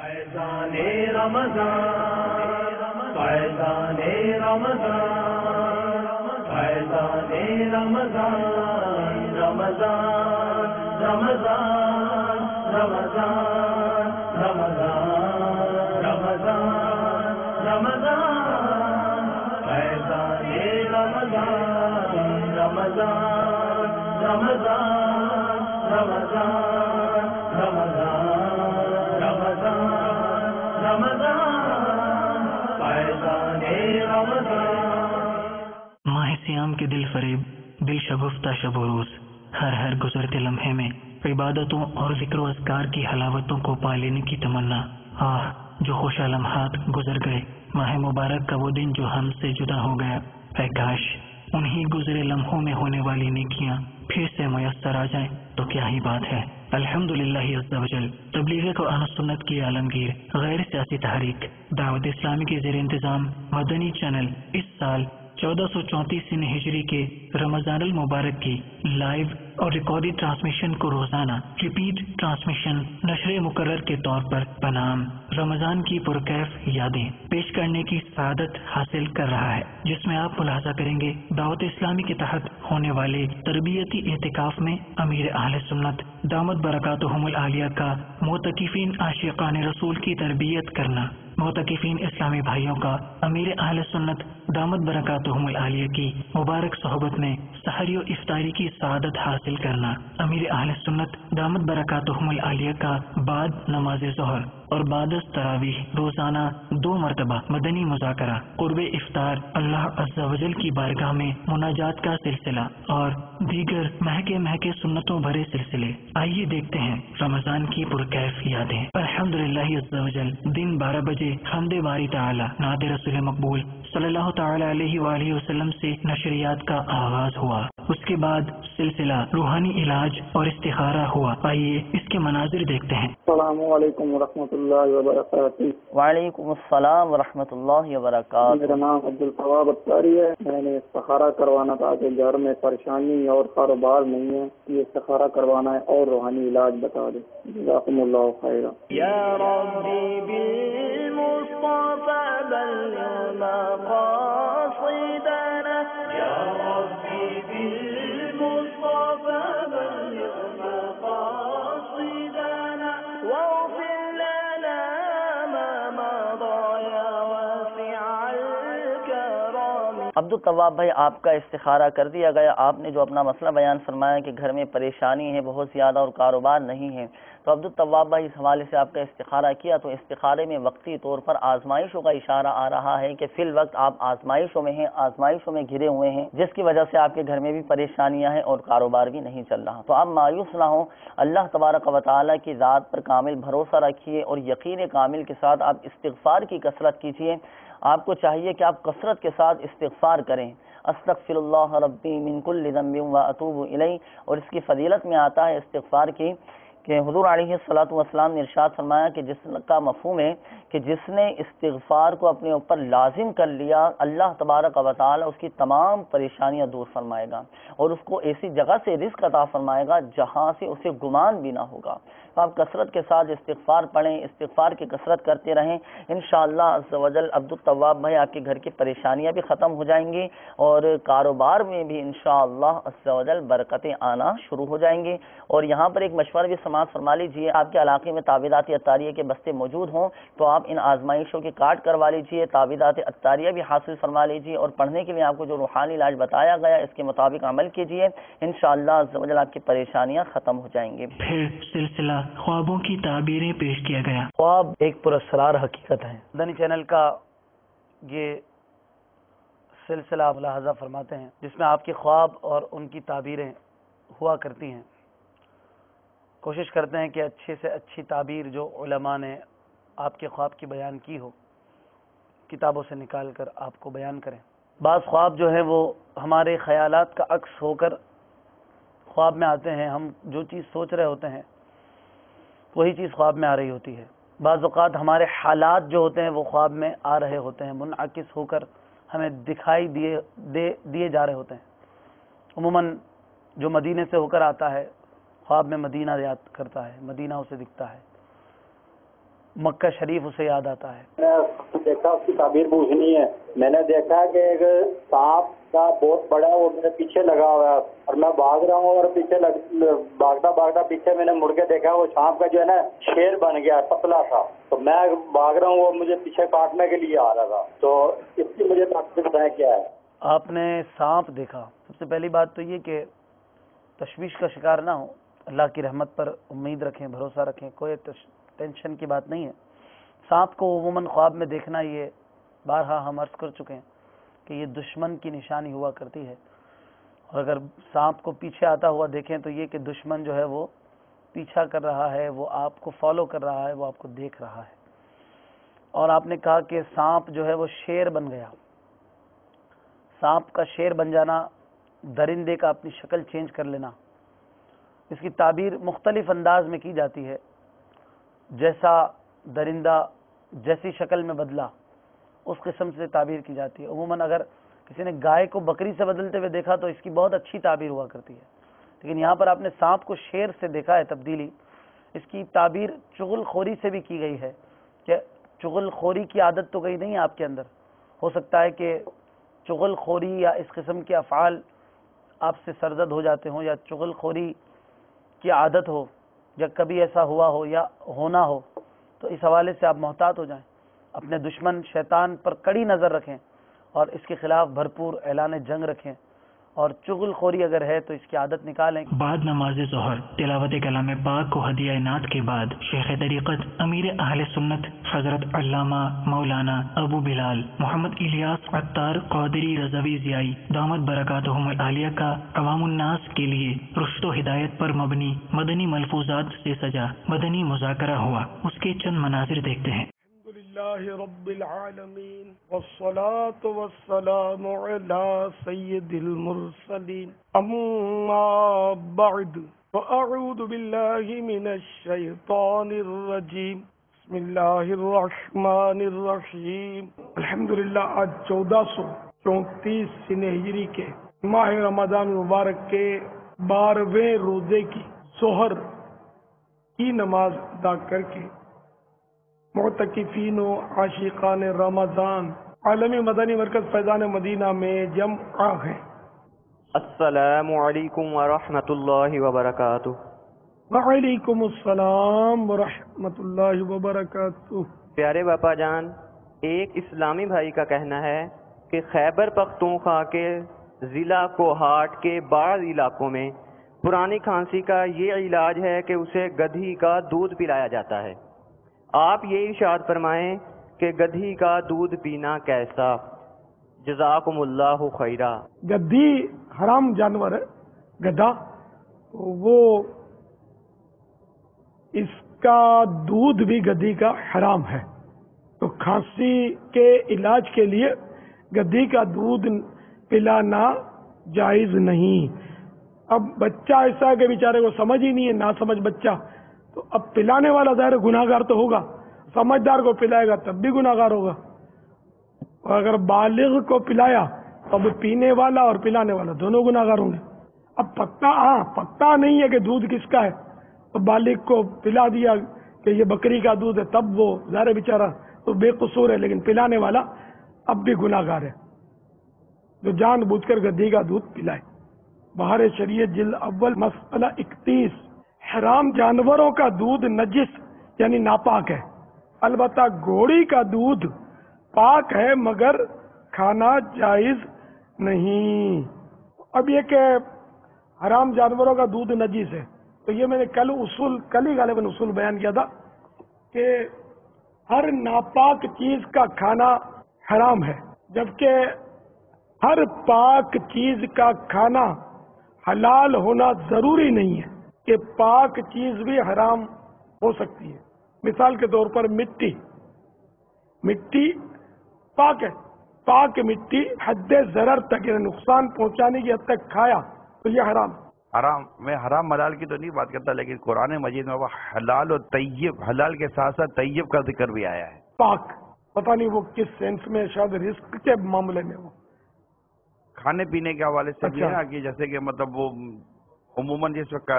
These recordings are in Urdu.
فیضان رمضان فیضان رمضان فیضان رمضان رمضان رمضان رمضان رمضان رمضان رمضان فیضان رمضان رمضان رمضان رمضان رمضان رمضان فیضان رمضان۔ ماہ سیام کے دل فریب، دل شگفتہ شب و روز، ہر گزرتے لمحے میں عبادتوں اور ذکر و اذکار کی حلاوتوں کو پا لینے کی تمنا۔ جو خوشا لمحات گزر گئے، ماہ مبارک کا وہ دن جو ہم سے جدا ہو گیا، اے کاش انہی گزرے لمحوں میں ہونے والی نیکیاں پھر سے میسر آ جائیں تو کیا ہی بات ہے۔ الحمدللہ عز و جل تبلیغ قرآن و سنت کی عالمگیر غیر سیاسی تحریک دعوت اسلامی کے زیر انتظام مدنی چینل اس سال 1434 ہجری کے رمضان المبارک کی لائیو اور ریکارڈڈ ٹرانسمیشن کو روزانہ ریپیٹ ٹرانسمیشن نشر مقرر کے طور پر بنام رمضان کی پرکیف یادیں پیش کرنے کی سعادت حاصل کر رہا ہے، جس میں آپ ملاحظہ کریں گے دعوت اسلامی کے تحت ہونے والے تربیتی اعتکاف میں امیر اہل سنت دامت برکاتہم العالیہ کا معتکفین عاشقان رسول کی تربیت کرنا، معتکفین اسلامی بھائیوں کا امیر اہل سنت دامت برکاتہم العالیہ کی مبارک صحبت میں سحری و افطاری کی سعادت حاصل کرنا، امیر اہل سنت دامت برکاتہم العالیہ کا بعد نماز ظہر اور بعد از تراویح روزانہ 2 مرتبہ مدنی مذاکرہ، قرب افطار، اللہ عز و جل کی بارگاہ میں مناجات کا سلسلہ اور دیگر مہکے سنتوں بھرے سلسلے۔ آئیے دیکھتے ہیں رمضان کی پرکیف یادیں۔ الحمدللہ عز و جل دن 12 بجے حمد باری تعالی نعت رسول مقبول صلی اللہ تعالی علیہ وآلہ وسلم سے نشریات کا آغاز ہوا، اس کے بعد سلسلہ روحانی علاج اور استخارہ ہوا۔ آئیے اس کے مناظر دیکھتے ہیں۔ السلام علیکم ورحمۃ اللہ وبرکاتہ۔ وعلیکم السلام ورحمۃ اللہ وبرکاتہ۔ میرا نام عبدالثواب اتاری ہے۔ میں نے استخارہ کروانا تھا کہ گھر میں پریشانی اور کاروبار نہیں ہے، یہ استخارہ کروانا ہے اور روحانی علاج بتا دیں۔ جزاکم اللہ خیرا۔ یا ربی بالمصطفى بلغ مقاصدنا یا ربی بالمصطفى بلغ مقاصدنا واغفر لنا ما مضى يا واسع الكرم۔ عبدالطواب بھائی، آپ کا استخارہ کر دیا گیا۔ آپ نے جو اپنا مسئلہ بیان فرمایا کہ گھر میں پریشانی ہے بہت زیادہ اور کاروبار نہیں ہے، تو عبدالطواب بھائی اس حوالے سے آپ کا استخارہ کیا تو استخارے میں وقتی طور پر آزمائشوں کا اشارہ آ رہا ہے کہ فی الوقت آپ آزمائشوں میں ہیں، آزمائشوں میں گھرے ہوئے ہیں، جس کی وجہ سے آپ کے گھر میں بھی پریشانیاں ہیں اور کاروبار بھی نہیں چل رہا۔ تو آپ مایوس نہ ہوں، اللہ تبارک و تعالیٰ کی ذات پر کامل بھروسہ رکھیے اور یقین کامل کے ساتھ آپ استغفار کی کثرت کیجیے۔ آپ کو چاہیے کہ آپ کثرت کے ساتھ استغفار کریں۔ استغفر اللہ ربی من کل ذنب واتوب الیہ، اور اس کی فضیلت میں آتا ہے استغفار کی کہ حضور علیہ الصلوۃ والسلام نے ارشاد فرمایا کہ جس کا مفہوم ہے کہ جس نے استغفار کو اپنے اوپر لازم کر لیا، اللہ تبارک و تعالی اس کی تمام پریشانیاں دور فرمائے گا اور اس کو ایسی جگہ سے رزق عطا فرمائے گا جہاں سے اسے گمان بھی نہ ہوگا۔ تو آپ کثرت کے ساتھ استغفار پڑھیں، استغفار کی کثرت کرتے رہیں، انشاءاللہ عز و جل عبدالطواب بھائی آپ کے گھر کی پریشانیاں بھی ختم ہو جائیں گی اور کاروبار میں بھی انشاءاللہ عز و جل برکتیں آنا شروع ہو جائیں گی۔ اور یہاں پر ایک مشورہ بھی سماعت فرما لیجیے، آپ کے علاقے میں تعویذات عطاریہ کے بستے موجود ہوں تو آپ ان آزمائشوں کے کارڈ کروا لیجیے، تعویذات عطاریہ بھی حاصل فرما لیجیے اور پڑھنے کے لیے آپ کو جو روحانی علاج بتایا گیا اس کے مطابق عمل کیجیے، انشاءاللہ عز و جل آپ کی پریشانیاں ختم ہو جائیں گی۔ پھر سلسلہ خوابوں کی تعبیریں پیش کیا گیا۔ خواب ایک پراسرار حقیقت ہے۔ مدنی چینل کا یہ سلسلہ آپ ملاحظہ فرماتے ہیں جس میں آپ کے خواب اور ان کی تعبیریں ہوا کرتی ہیں۔ کوشش کرتے ہیں کہ اچھے سے اچھی تعبیر جو علماء نے آپ کے خواب کی بیان کی ہو کتابوں سے نکال کر آپ کو بیان کریں۔ بعض خواب جو ہے وہ ہمارے خیالات کا عکس ہو کر خواب میں آتے ہیں، ہم جو چیز سوچ رہے ہوتے ہیں وہی چیز خواب میں آ رہی ہوتی ہے۔ بعض اوقات ہمارے حالات جو ہوتے ہیں وہ خواب میں آ رہے ہوتے ہیں، منعکس ہو کر ہمیں دکھائی دیے جا رہے ہوتے ہیں۔ عموماً جو مدینے سے ہو کر آتا ہے خواب میں مدینہ یاد کرتا ہے، مدینہ اسے دکھتا ہے۔ مکہ شریف اسے یاد آتا ہے. میں نے دیکھا اس کی تعبیر پوچھنی ہے. میں نے دیکھا کہ ایک سانپ کا بہت بڑا وہ میرے پیچھے لگا ہوا ہے اور میں بھاگ رہا ہوں اور پیچھے بھاگتا پیچھے میں نے مڑ کے دیکھا وہ سانپ کا جو ہے نا شیر بن گیا پتلا تھا. تو میں بھاگ رہا ہوں وہ مجھے پیچھے کاٹنے کے لیے آ رہا تھا. تو اس کی مجھے تفصیل بتائیں کیا ہے. آپ نے سانپ دیکھا. سب سے پہلی بات تو یہ کہ تشویش کا شکار نہ ہو, اللہ کی رحمت پر امید رکھیں, بھروسہ رکھیں, کوئی ٹینشن کی بات نہیں ہے. سانپ کو عموماً خواب میں دیکھنا یہ بارہا ہم عرض کر چکے ہیں کہ یہ دشمن کی نشانی ہوا کرتی ہے, اور اگر سانپ کو پیچھے آتا ہوا دیکھیں تو یہ کہ دشمن جو ہے وہ پیچھا کر رہا ہے, وہ آپ کو فالو کر رہا ہے, وہ آپ کو دیکھ رہا ہے. اور آپ نے کہا کہ سانپ جو ہے وہ شیر بن گیا. سانپ کا شیر بن جانا, درندے کا اپنی شکل چینج کر لینا, اس کی تعبیر مختلف انداز میں کی جاتی ہے. جیسا درندہ جیسی شکل میں بدلا اس قسم سے تعبیر کی جاتی ہے. عموماً اگر کسی نے گائے کو بکری سے بدلتے ہوئے دیکھا تو اس کی بہت اچھی تعبیر ہوا کرتی ہے, لیکن یہاں پر آپ نے سانپ کو شیر سے دیکھا ہے تبدیلی. اس کی تعبیر چغل خوری سے بھی کی گئی ہے کہ چغل خوری کی عادت تو گئی نہیں آپ کے اندر. ہو سکتا ہے کہ چغل خوری یا اس قسم کے افعال آپ سے سرزد ہو جاتے ہوں, یا چغل خوری کی عادت ہو, یا کبھی ایسا ہوا ہو یا ہونا ہو, تو اس حوالے سے آپ محتاط ہو جائیں. اپنے دشمن شیطان پر کڑی نظر رکھیں اور اس کے خلاف بھرپور اعلان جنگ رکھیں, اور چغل خوری اگر ہے تو اس کی عادت نکالیں. بعد نماز ظہر تلاوت کلام پاک کو ہدیہ نعت کے بعد شیخ طریقت امیر اہل سنت حضرت علامہ مولانا ابو بلال محمد الیاس عطار قادری رضوی ضیائی دامت برکاتہم العالیہ کا عوام الناس کے لیے رشد و ہدایت پر مبنی مدنی ملفوظات سے سجا مدنی مذاکرہ ہوا. اس کے چند مناظر دیکھتے ہیں. لله رب العالمين والصلاة والسلام على سيد المرسلين أما بعد فأعوذ بالله من الشيطان الرجيم بسم الله الرحمن الرحيم الحمد للہ. آج 1434 سنہ ہجری کے ماہ رمضان مبارک کے 12ویں روزے کی ظہر کی نماز ادا کر کے معتکفین و عاشقان رمضان عالمی مدنی مرکز فیضان مدینہ میں جمع ہیں. السلام علیکم ورحمۃ اللہ وبرکاتہ. وعلیکم السلام ورحمۃ اللہ وبرکاتہ. پیارے باپا جان, ایک اسلامی بھائی کا کہنا ہے کہ خیبر پختونخوا کے ضلع کوہاٹ کے بعض علاقوں میں پرانی کھانسی کا یہ علاج ہے کہ اسے گدھی کا دودھ پلایا جاتا ہے. آپ یہ ارشاد فرمائیں کہ گدھی کا دودھ پینا کیسا؟ جزاکم اللہ خیرہ. گدھی حرام جانور ہے, گدھا, وہ اس کا دودھ بھی گدھی کا حرام ہے. تو کھانسی کے علاج کے لیے گدھی کا دودھ پلانا جائز نہیں. اب بچہ ایسا ہے کہ بیچارے کو سمجھ ہی نہیں ہے, نہ سمجھ بچہ, تو اب پلانے والا ظاہر گناہ گار تو ہوگا, سمجھدار کو پلائے گا تب بھی گناہ گار ہوگا. اور اگر بالغ کو پلایا تو اب پینے والا اور پلانے والا دونوں گناہ گار ہوں گے. اب پتہ نہیں ہے کہ دودھ کس کا ہے, تو بالغ کو پلا دیا کہ یہ بکری کا دودھ ہے, تب وہ ظاہر بیچارہ تو بے قصور ہے, لیکن پلانے والا اب بھی گناہ گار ہے جو جان بوجھ کر گدھی کا دودھ پلائے. بہار شریعت جلد اول مسئلہ 31. حرام جانوروں کا دودھ نجس یعنی ناپاک ہے. البتہ گھوڑی کا دودھ پاک ہے مگر کھانا جائز نہیں. اب یہ کہ حرام جانوروں کا دودھ نجس ہے, تو یہ میں نے کل ہی غالباً اصول بیان کیا تھا کہ ہر ناپاک چیز کا کھانا حرام ہے, جبکہ ہر پاک چیز کا کھانا حلال ہونا ضروری نہیں ہے کہ پاک چیز بھی حرام ہو سکتی ہے. مثال کے طور پر مٹی پاک ہے, پاک مٹی حد ضرر تک یعنی نقصان پہنچانے کی حد تک کھایا تو یہ حرام. میں حرام ملال کی تو نہیں بات کرتا, لیکن قرآن مجید میں وہ حلال اور طیب, حلال کے ساتھ ساتھ طیب کا ذکر بھی آیا ہے. پاک پتہ نہیں وہ کس سینس میں, شاید رزق کے معاملے میں, وہ کھانے پینے کے حوالے سے بھی ہے کہ جیسے کہ مطلب وہ عموماً جس وقت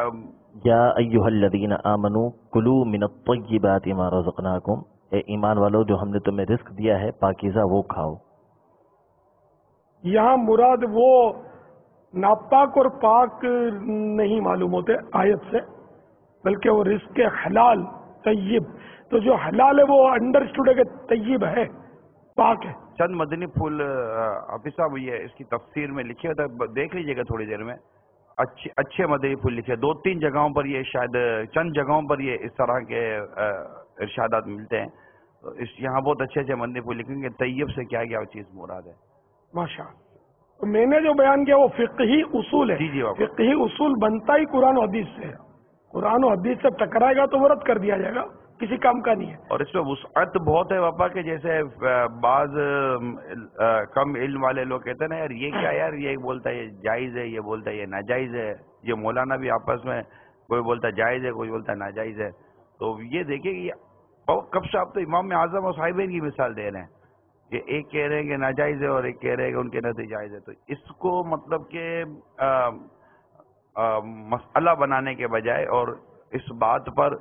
یا ایھا الذین آمنوا کلوا من الطیبات ما رزقناکم اے ایمان والو جو ہم نے تمہیں رزق دیا ہے پاکیزہ وہ کھاؤ. یہاں مراد وہ ناپاک اور پاک نہیں معلوم ہوتے آیت سے، بلکہ وہ رزق حلال طیب. تو جو حلال ہے وہ انڈرسٹوڈ ہے کہ طیب ہے، پاک ہے. چند مدنی پھول حافظ صاحب یہ اس کی تفسیر میں لکھے ہوتا ہے، دیکھ لیجئے گا تھوڑی دیر میں. اچھے مدنی پھول لکھے، 2-3 جگہوں پر یہ شاید چند جگہوں پر یہ اس طرح کے ارشادات ملتے ہیں. یہاں بہت اچھے مدنی پھول لکھیں گے طیب سے کیا کیا چیز مراد ہے. ماشاء اللہ. میں نے جو بیان کیا وہ فقہی اصول ہے. جی فقہی اصول بنتا ہی قرآن و حدیث سے ہے. قرآن و حدیث سے ٹکرائے گا تو وہ رد کر دیا جائے گا، کسی کام کا نہیں ہے. اور اس میں وسعت بہت ہے باپا کہ جیسے بعض کم علم والے لوگ کہتے ہیں نا یار یہ کیا، یار یہ بولتا ہے یہ جائز ہے، یہ بولتا ہے یہ ناجائز ہے. یہ مولانا بھی آپس میں کوئی بولتا ہے جائز ہے، کوئی بولتا ہے ناجائز ہے. تو یہ دیکھیں کہ کب سے آپ تو امام اعظم اور صاحبین کی مثال دے رہے ہیں کہ ایک کہہ رہے ہیں کہ ناجائز ہے اور ایک کہہ رہے ہیں کہ ان کے نزدیک جائز ہے. تو اس کو مطلب کہ مسئلہ بنانے کے بجائے اور اس بات پر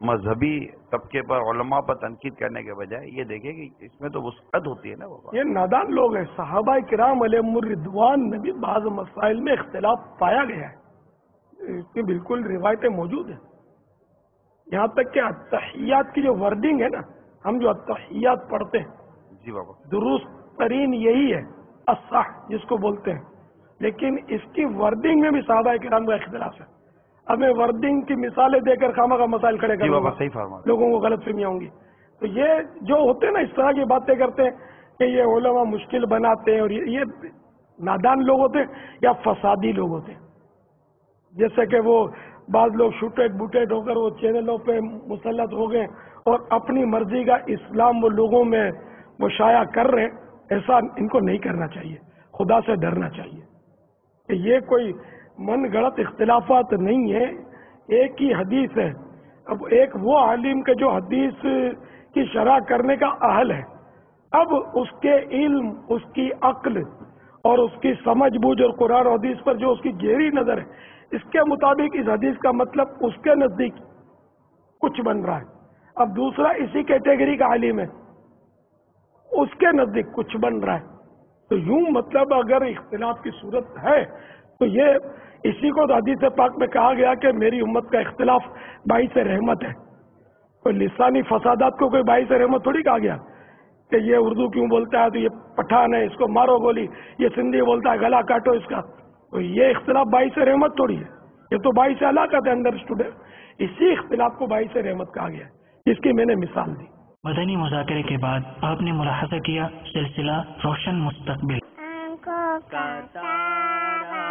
مذہبی طبقے پر علماء پر تنقید کرنے کے بجائے یہ دیکھیں کہ اس میں تو وسعت ہوتی ہے نا بابا. یہ نادان لوگ ہیں. صحابہ کرام علیہم الرضوان میں بھی بعض مسائل میں اختلاف پایا گیا ہے، اس کی بالکل روایتیں موجود ہیں. یہاں تک کہ التحیات کی جو ورڈنگ ہے نا، ہم جو التحیات پڑھتے ہیں جی بابا درست ترین یہی ہے الصح جس کو بولتے ہیں، لیکن اس کی ورڈنگ میں بھی صحابہ کرام کا اختلاف ہے. اب میں ورڈنگ کی مثالیں دے کر خامہ کا مسائل کھڑے کروں گا، لوگوں کو غلط فہمیاں ہوں گی. تو یہ جو ہوتے ہیں نا اس طرح کی باتیں کرتے ہیں کہ یہ علماء مشکل بناتے ہیں اور یہ نادان لوگ ہوتے ہیں یا فسادی لوگ ہوتے ہیں. جیسے کہ وہ بعض لوگ شوٹیڈ بوٹیڈ ہو کر وہ چینلوں پہ مسلط ہو گئے اور اپنی مرضی کا اسلام وہ لوگوں میں وہ شائع کر رہے ہیں. ایسا ان کو نہیں کرنا چاہیے، خدا سے ڈرنا چاہیے کہ یہ کوئی من گڑت اختلافات نہیں ہے، ایک ہی حدیث ہے. اب ایک وہ عالم کے جو حدیث کی شرح کرنے کا اہل ہے، اب اس کے علم، اس کی عقل اور اس کی سمجھ بوجھ اور قرآن و حدیث پر جو اس کی گہری نظر ہے، اس کے مطابق اس حدیث کا مطلب اس کے نزدیک کچھ بن رہا ہے. اب دوسرا اسی کیٹیگری کا عالم ہے، اس کے نزدیک کچھ بن رہا ہے. تو یوں مطلب اگر اختلاف کی صورت ہے تو یہ اسی کو تو حدیث پاک میں کہا گیا کہ میری امت کا اختلاف باعث رحمت ہے. کوئی لسانی فسادات کو کوئی باعث رحمت تھوڑی کہا گیا کہ یہ اردو کیوں بولتا ہے تو یہ پٹھان ہے اس کو مارو گولی، یہ سندھی بولتا ہے گلا کاٹو اس کا. تو یہ اختلاف باعث رحمت تھوڑی ہے، یہ تو باعث ہلاکت ہے انڈرسٹوڈ ہے. اسی اختلاف کو باعث رحمت کہا گیا ہے، جس کی میں نے مثال دی. مدنی مذاکرے کے بعد آپ نے ملاحظہ کیا سلسلہ روشن مستقبل. آنکھوں کا تارا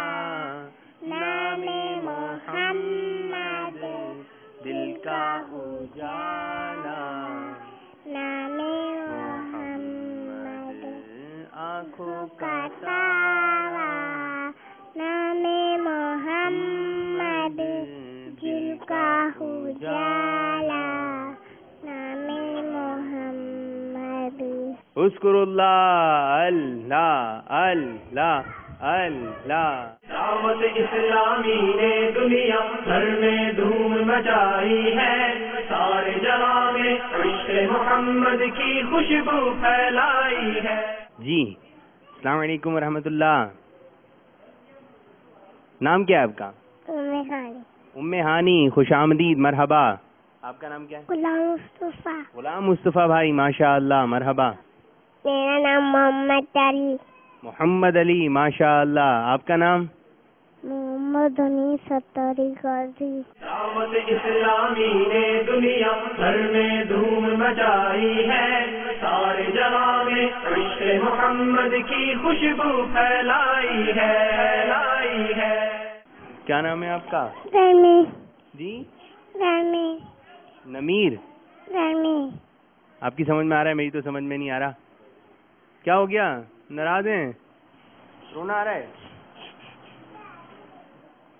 نام محمد، دل کا اجالا نام محمد، آنکھوں کا تارا نام محمد، دل کا اجالا نام محمد. اذکر اللہ اللہ اللہ اللہ. دعوت اسلامی نے دنیا بھر میں دھوم مچائی ہے، سارے جہاں میں عشق محمد کی خوشبو پھیلائی ہے. جی السلام علیکم ورحمۃ اللہ. نام کیا ہے آپ کا؟ ام ہانی. خوش آمدید، مرحبا. آپ کا نام کیا ہے؟ غلام مصطفیٰ. غلام مصطفیٰ بھائی، ماشاء اللہ، مرحبا. میرا نام محمد علی. محمد علی، ماشاء اللہ. آپ کا نام؟ محمد علی ستاری غازی. دعوت اسلامی نے دنیا بھر میں دھوم مچائی ہے، سارے جہاں میں عشق محمد کی خوشبو پھیلائی ہے. کیا نام ہے آپ کا؟ رمی. جی رمی. نمیر. رمی. آپ کی سمجھ میں آ رہا ہے، میری تو سمجھ میں نہیں آ رہا. کیا ہو گیا؟ ناراض ہیں؟ رونا آ رہا ہے؟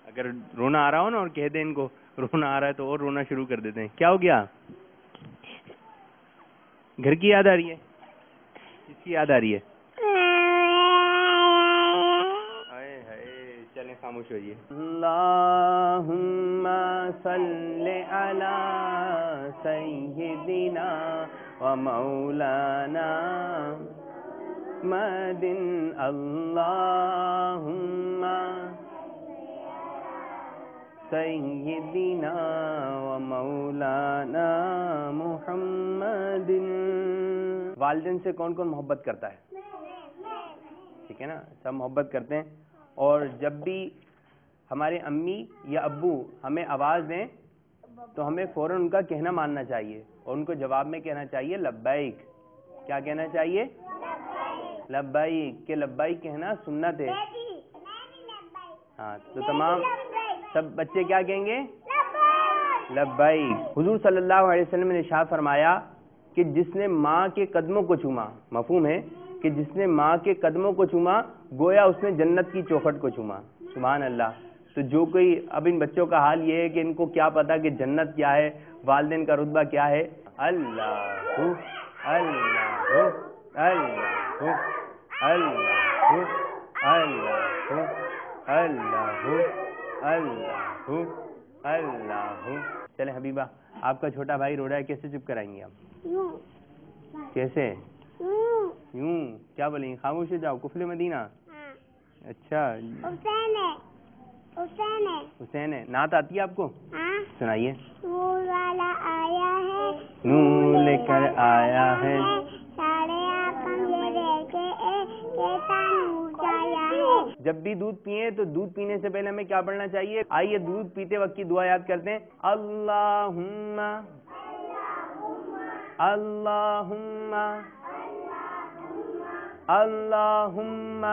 اگر رونا آ رہا ہو نا اور کہہ دیں ان کو رونا آ رہا ہے تو اور رونا شروع کر دیتے ہیں. کیا ہو گیا؟ گھر کی یاد آ رہی ہے؟ کس کی یاد آ رہی ہے؟ چلیں خاموش ہوئیے. اللہم صل علی سیدنا ومولانا محمد اللهم سیدنا ومولانا محمد. والدین سے کون کون محبت کرتا ہے؟ ٹھیک ہے نا، سب محبت کرتے ہیں. اور جب بھی ہمارے امی یا ابو ہمیں آواز دیں تو ہمیں فوراً ان کا کہنا ماننا چاہیے اور ان کو جواب میں کہنا چاہیے لبیک. کیا کہنا چاہیے؟ لبیک. کہ لبیک کہنا سنت ہے. ہاں تو تمام سب بچے کیا کہیں گے؟ لبیک. حضور صلی اللہ علیہ وسلم نے ارشاد فرمایا کہ جس نے ماں کے قدموں کو چوما، مفہوم ہے کہ جس نے ماں کے قدموں کو چوما گویا اس نے جنت کی چوکھٹ کو چوما. سبحان اللہ. تو جو کوئی اب ان بچوں کا حال یہ ہے کہ ان کو کیا پتا کہ جنت کیا ہے، والدین کا رتبہ کیا ہے. اللہ اللہ اللہ اللہ اللہ اللہ اللہ. چلے حبیبہ، آپ کا چھوٹا بھائی رو رہا ہے، کیسے چپ کرائیں گے آپ؟ کیسے؟ یوں. کیا بولیں گے؟ خاموش ہو جاؤ. کفل مدینہ. اچھا حسین ہے. نعت آتی ہے آپ کو؟ سنائیے. نور والا آیا ہے، نور لے کر آیا ہے، سارے آقم یہ دیکھے کیسا نور چھایا ہے. جب بھی دودھ پیئیں تو دودھ پینے سے پہلے ہمیں کیا پڑھنا چاہیے؟ آئیے دودھ پیتے وقت کی دعا یاد کرتے ہیں. اللہم اللہم اللہم.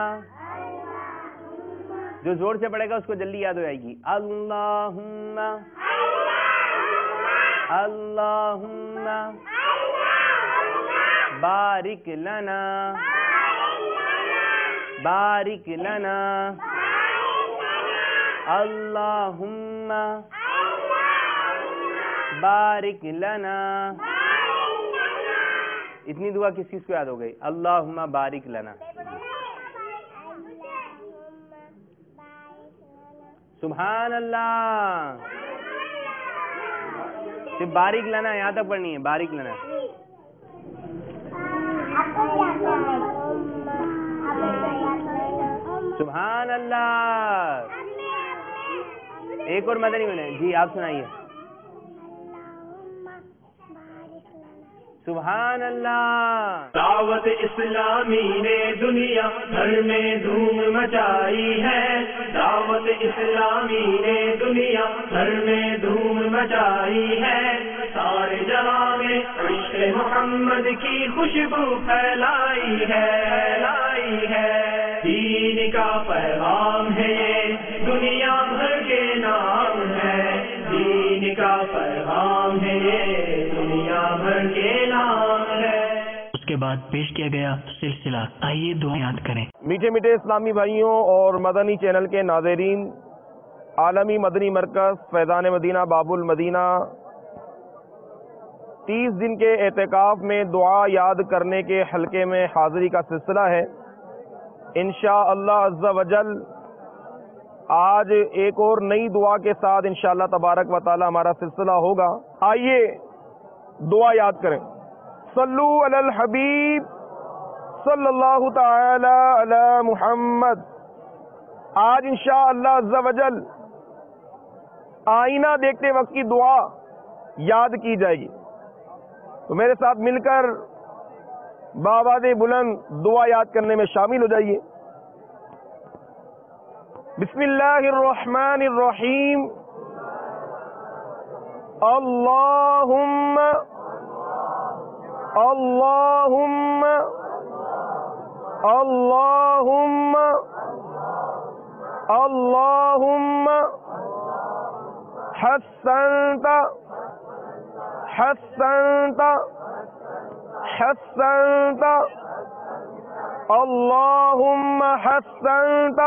جو زور سے پڑھے گا اس کو جلدی یاد ہو جائے گی. اللہم اللہم بارک لنا بارک لنا اللہم بارک لنا. اتنی دعا کس کس کو یاد ہو گئی؟ اللہم بارک لنا. سبحان اللہ. صرف بارک لنا یہاں تک پڑھنی ہے. بارک لنا. سبحان اللہ. ایک اور مدنی بولے. جی آپ سنائیے. سبحان اللہ. دعوت اسلامی نے دنیا بھر میں دھوم مچائی ہے. دعوت اسلامی نے دنیا بھر میں دھوم مچائی ہے. سارے جہاں میں عشق محمد کی خوشبو پھیلائی ہے. دین کا پیغام ہے یہ دنیا بھر کے نام ہے. دین کا پیغام ہے یہ دنیا بھر کے نام ہے. اس کے بعد پیش کیا گیا سلسلہ آئیے دعا یاد کریں. میٹھے میٹھے اسلامی بھائیوں اور مدنی چینل کے ناظرین، عالمی مدنی مرکز فیضان مدینہ باب المدینہ 30 دن کے اعتکاف میں دعا یاد کرنے کے حلقے میں حاضری کا سلسلہ ہے. انشاءاللہ عز و جل آج ایک اور نئی دعا کے ساتھ انشاءاللہ تبارک و تعالی ہمارا سلسلہ ہوگا. آئیے دعا یاد کریں. صلو علی الحبیب صلی اللہ تعالی علی محمد. آج انشاءاللہ عز و جل آئینہ دیکھتے وقت کی دعا یاد کی جائے گی. تو میرے ساتھ مل کر بآواز بلند دعا یاد کرنے میں شامل ہو جائیے. بسم اللہ الرحمن الرحیم. اللہم اللہم اللہم اللہم حسنت حسنت حسنت اللہم حسنت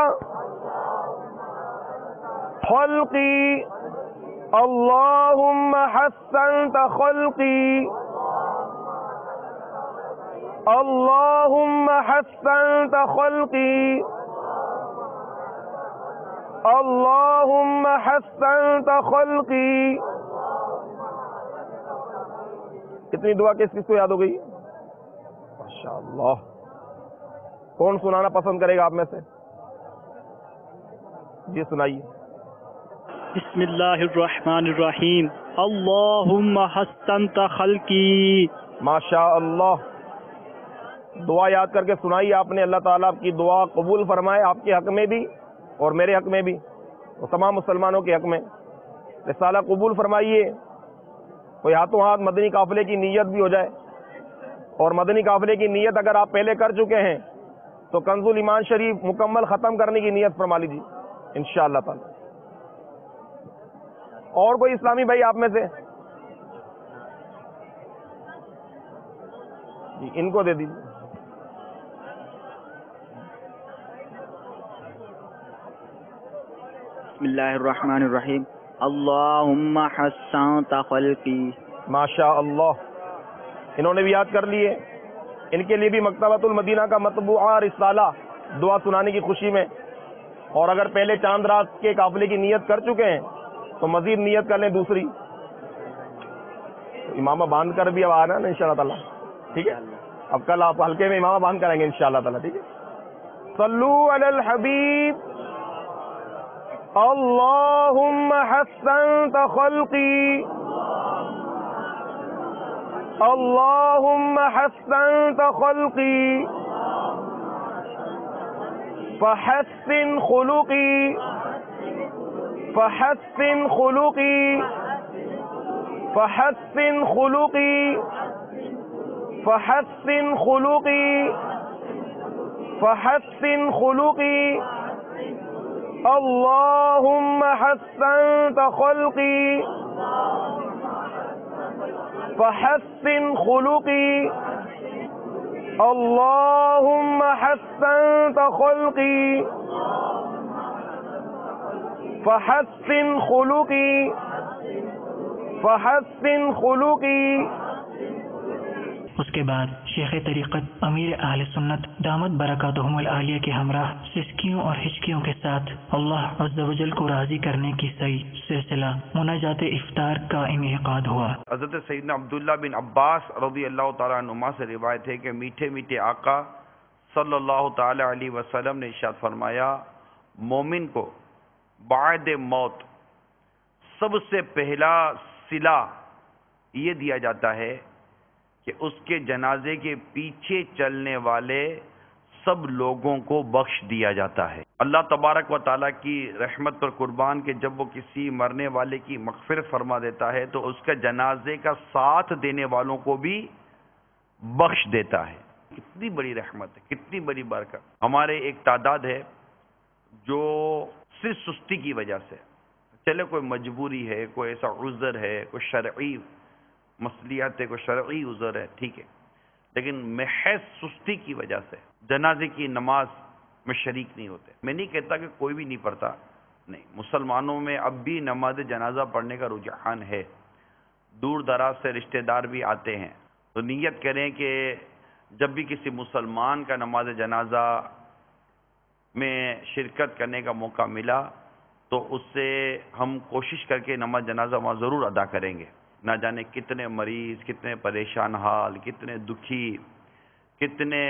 خلقی اللہم حسنت خلقی اللہم حسنت خلقی اللہم حسنت خلقی. اتنی دعا کس کس کو یاد ہو گئی؟ ماشاءاللہ. کون سنانا پسند کرے گا آپ میں سے؟ جی سنائیے. بسم اللہ الرحمن الرحیم. اللہم حسنت خلقی. ماشاء اللہ. دعا یاد کر کے سنائی آپ نے. اللہ تعالیٰ آپ کی دعا قبول فرمائے، آپ کے حق میں بھی اور میرے حق میں بھی اور تمام مسلمانوں کے حق میں. رسالہ قبول فرمائیے. کوئی ہاتھوں ہاتھ مدنی قافلے کی نیت بھی ہو جائے، اور مدنی قافلے کی نیت اگر آپ پہلے کر چکے ہیں تو کنز الایمان شریف مکمل ختم کرنے کی نیت فرما لیجیے انشاءاللہ تعالی. اور کوئی اسلامی بھائی آپ میں سے؟ جی ان کو دے دیجیے. بسم اللہ الرحمن الرحیم. اللہم حسنت خلقی. ماشاء اللہ. انہوں نے بھی یاد کر لیے. ان کے لیے بھی مکتبۃ المدینہ کا مطبوعہ رسالہ دعا سنانے کی خوشی میں. اور اگر پہلے چاند رات کے قافلے کی نیت کر چکے ہیں تو مزید نیت کر لیں دوسری. امامہ باندھ کر بھی اب آنا نا انشاءاللہ تعالیٰ. ٹھیک ہے، اب کل آپ ہلکے میں امامہ باندھ کریں گے انشاءاللہ تعالیٰ. ٹھیک ہے. صلو علی الحبیب. اللہم حسنت خلقی. اللہم حسنت خلقی فحسن خلقی. فحسن خلقی. فحسن خلقی. فحسن خلقی. فحسن خلقی. اللہم حسنت خلقی فحسن خلقی. اللہم حسنت خلقی فحسن خلقی. فحسن خلقی. اس کے بعد شیخ طریقت امیر اہل سنت دامت برکاتہم العالیہ کے ہمراہ سسکیوں اور ہچکیوں کے ساتھ اللہ عز و جل کو راضی کرنے کی صحیح سلسلہ مناجات افطار کا انعقاد ہوا. حضرت سیدنا عبداللہ بن عباس رضی اللہ تعالیٰ عنہما سے روایت ہے کہ میٹھے میٹھے آقا صلی اللہ تعالی علیہ وسلم نے ارشاد فرمایا، مومن کو بعد موت سب سے پہلا صلہ یہ دیا جاتا ہے کہ اس کے جنازے کے پیچھے چلنے والے سب لوگوں کو بخش دیا جاتا ہے. اللہ تبارک و تعالیٰ کی رحمت پر قربان کہ جب وہ کسی مرنے والے کی مغفرت فرما دیتا ہے تو اس کے جنازے کا ساتھ دینے والوں کو بھی بخش دیتا ہے. کتنی بڑی رحمت ہے، کتنی بڑی برکت. ہمارے ایک تعداد ہے جو صرف سستی کی وجہ سے، چلے کوئی مجبوری ہے، کوئی ایسا عذر ہے، کوئی شرعی مصلیحت ہے، کوئی شرعی عذر ہے، ٹھیک ہے، لیکن محض سستی کی وجہ سے جنازے کی نماز میں شریک نہیں ہوتے. میں نہیں کہتا کہ کوئی بھی نہیں پڑھتا، نہیں، مسلمانوں میں اب بھی نماز جنازہ پڑھنے کا رجحان ہے. دور دراز سے رشتہ دار بھی آتے ہیں تو نیت کریں کہ جب بھی کسی مسلمان کا نماز جنازہ میں شرکت کرنے کا موقع ملا تو اس سے ہم کوشش کر کے نماز جنازہ وہاں ضرور ادا کریں گے. نہ جانے کتنے مریض، کتنے پریشان حال، کتنے دکھی، کتنے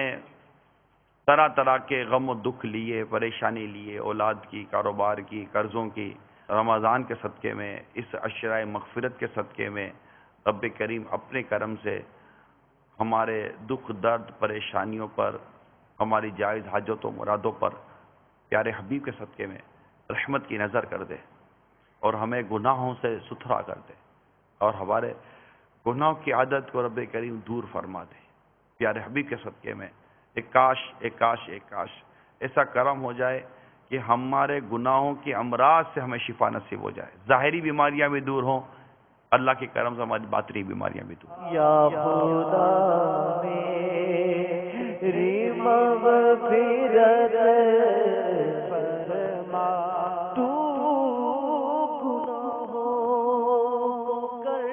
طرح طرح کے غم و دکھ لیے، پریشانی لیے، اولاد کی، کاروبار کی، قرضوں کی. رمضان کے صدقے میں، اس عشرۂ مغفرت کے صدقے میں رب کریم اپنے کرم سے ہمارے دکھ درد پریشانیوں پر، ہماری جائز حاجت و مرادوں پر پیارے حبیب کے صدقے میں رحمت کی نظر کر دے اور ہمیں گناہوں سے ستھرا کر دے اور ہمارے گناہوں کی عادت کو رب کریم دور فرما دے. پیارے حبیب کے صدقے میں ایک کاش ایسا کرم ہو جائے کہ ہمارے گناہوں کی امراض سے ہمیں شفا نصیب ہو جائے. ظاہری بیماریاں بھی دور ہوں، اللہ کے کرم سے ہماری باطنی بیماریاں بھی دور. یا خدا میری مغفرت فرما، تو گناہوں کر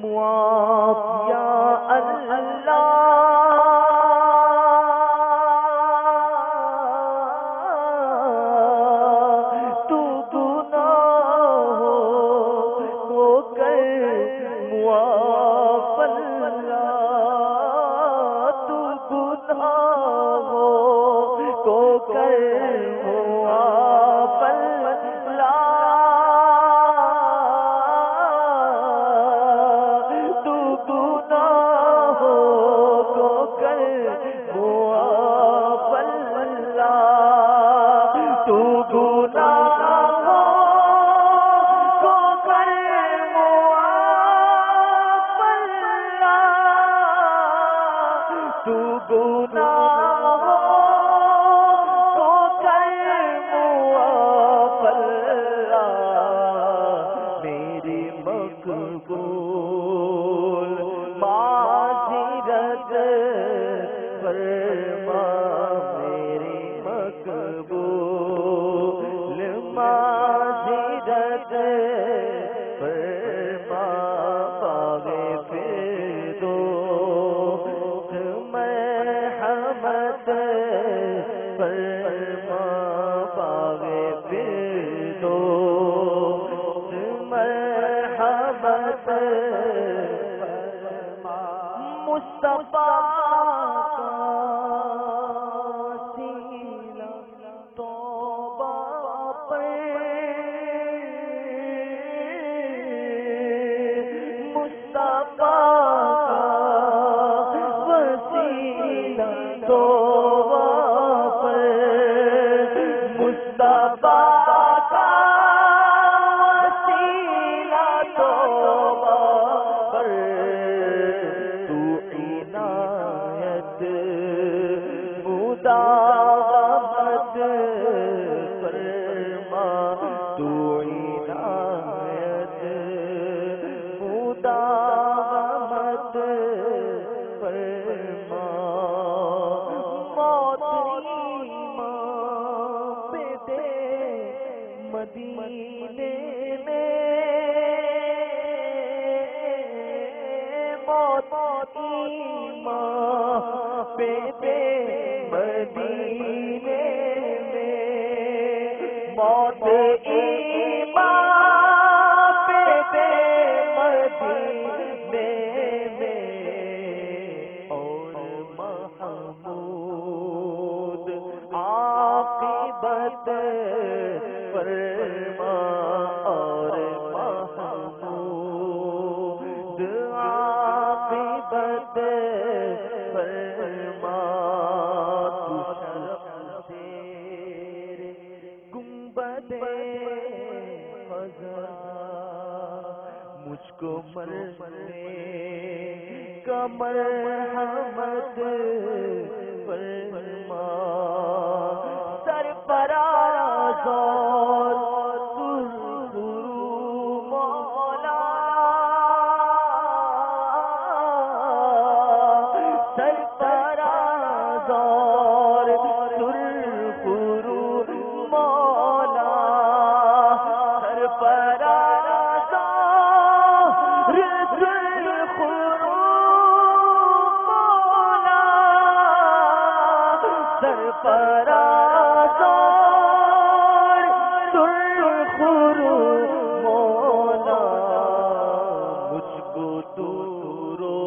معاف یا اللہ. تو گناہوں کو کر معاف کر ہوا پلا تو گناہوں کو کر ہوا پلا تو گناہوں کو کر ہوا پلا تو گناہوں کو کر ہوا پلا میری مقبول معذرت فرما میری مقبول معذرت فرما پاوے فردوس مرحمت فرما پاوے فردوس مرحمت مصطفیٰ کا سینہ توبہ پر مصطفیٰ کا وسیلہ توبہ پر مصطفیٰ کا وسیلہ توبہ پر تو عنایت مداومت فرما تو عنایت مداومت فرما موت ایمان پہ دے مدینے میں موت ایمان پہ دے مدینے میں موت ایمان پہ دے مدینے میں اور محمود عاقبت فرما اور محمود عاقبت فرما تو شرف تیرے گنبد خزاں مجھ کو مرنے کا مرحمت فرما سرفراز اور سرخرو مولا سرفراز اور سرخرو مولا سرفراز اور سرخرو مولا سرفراز اور سرخرو مولا مجھ کو دورو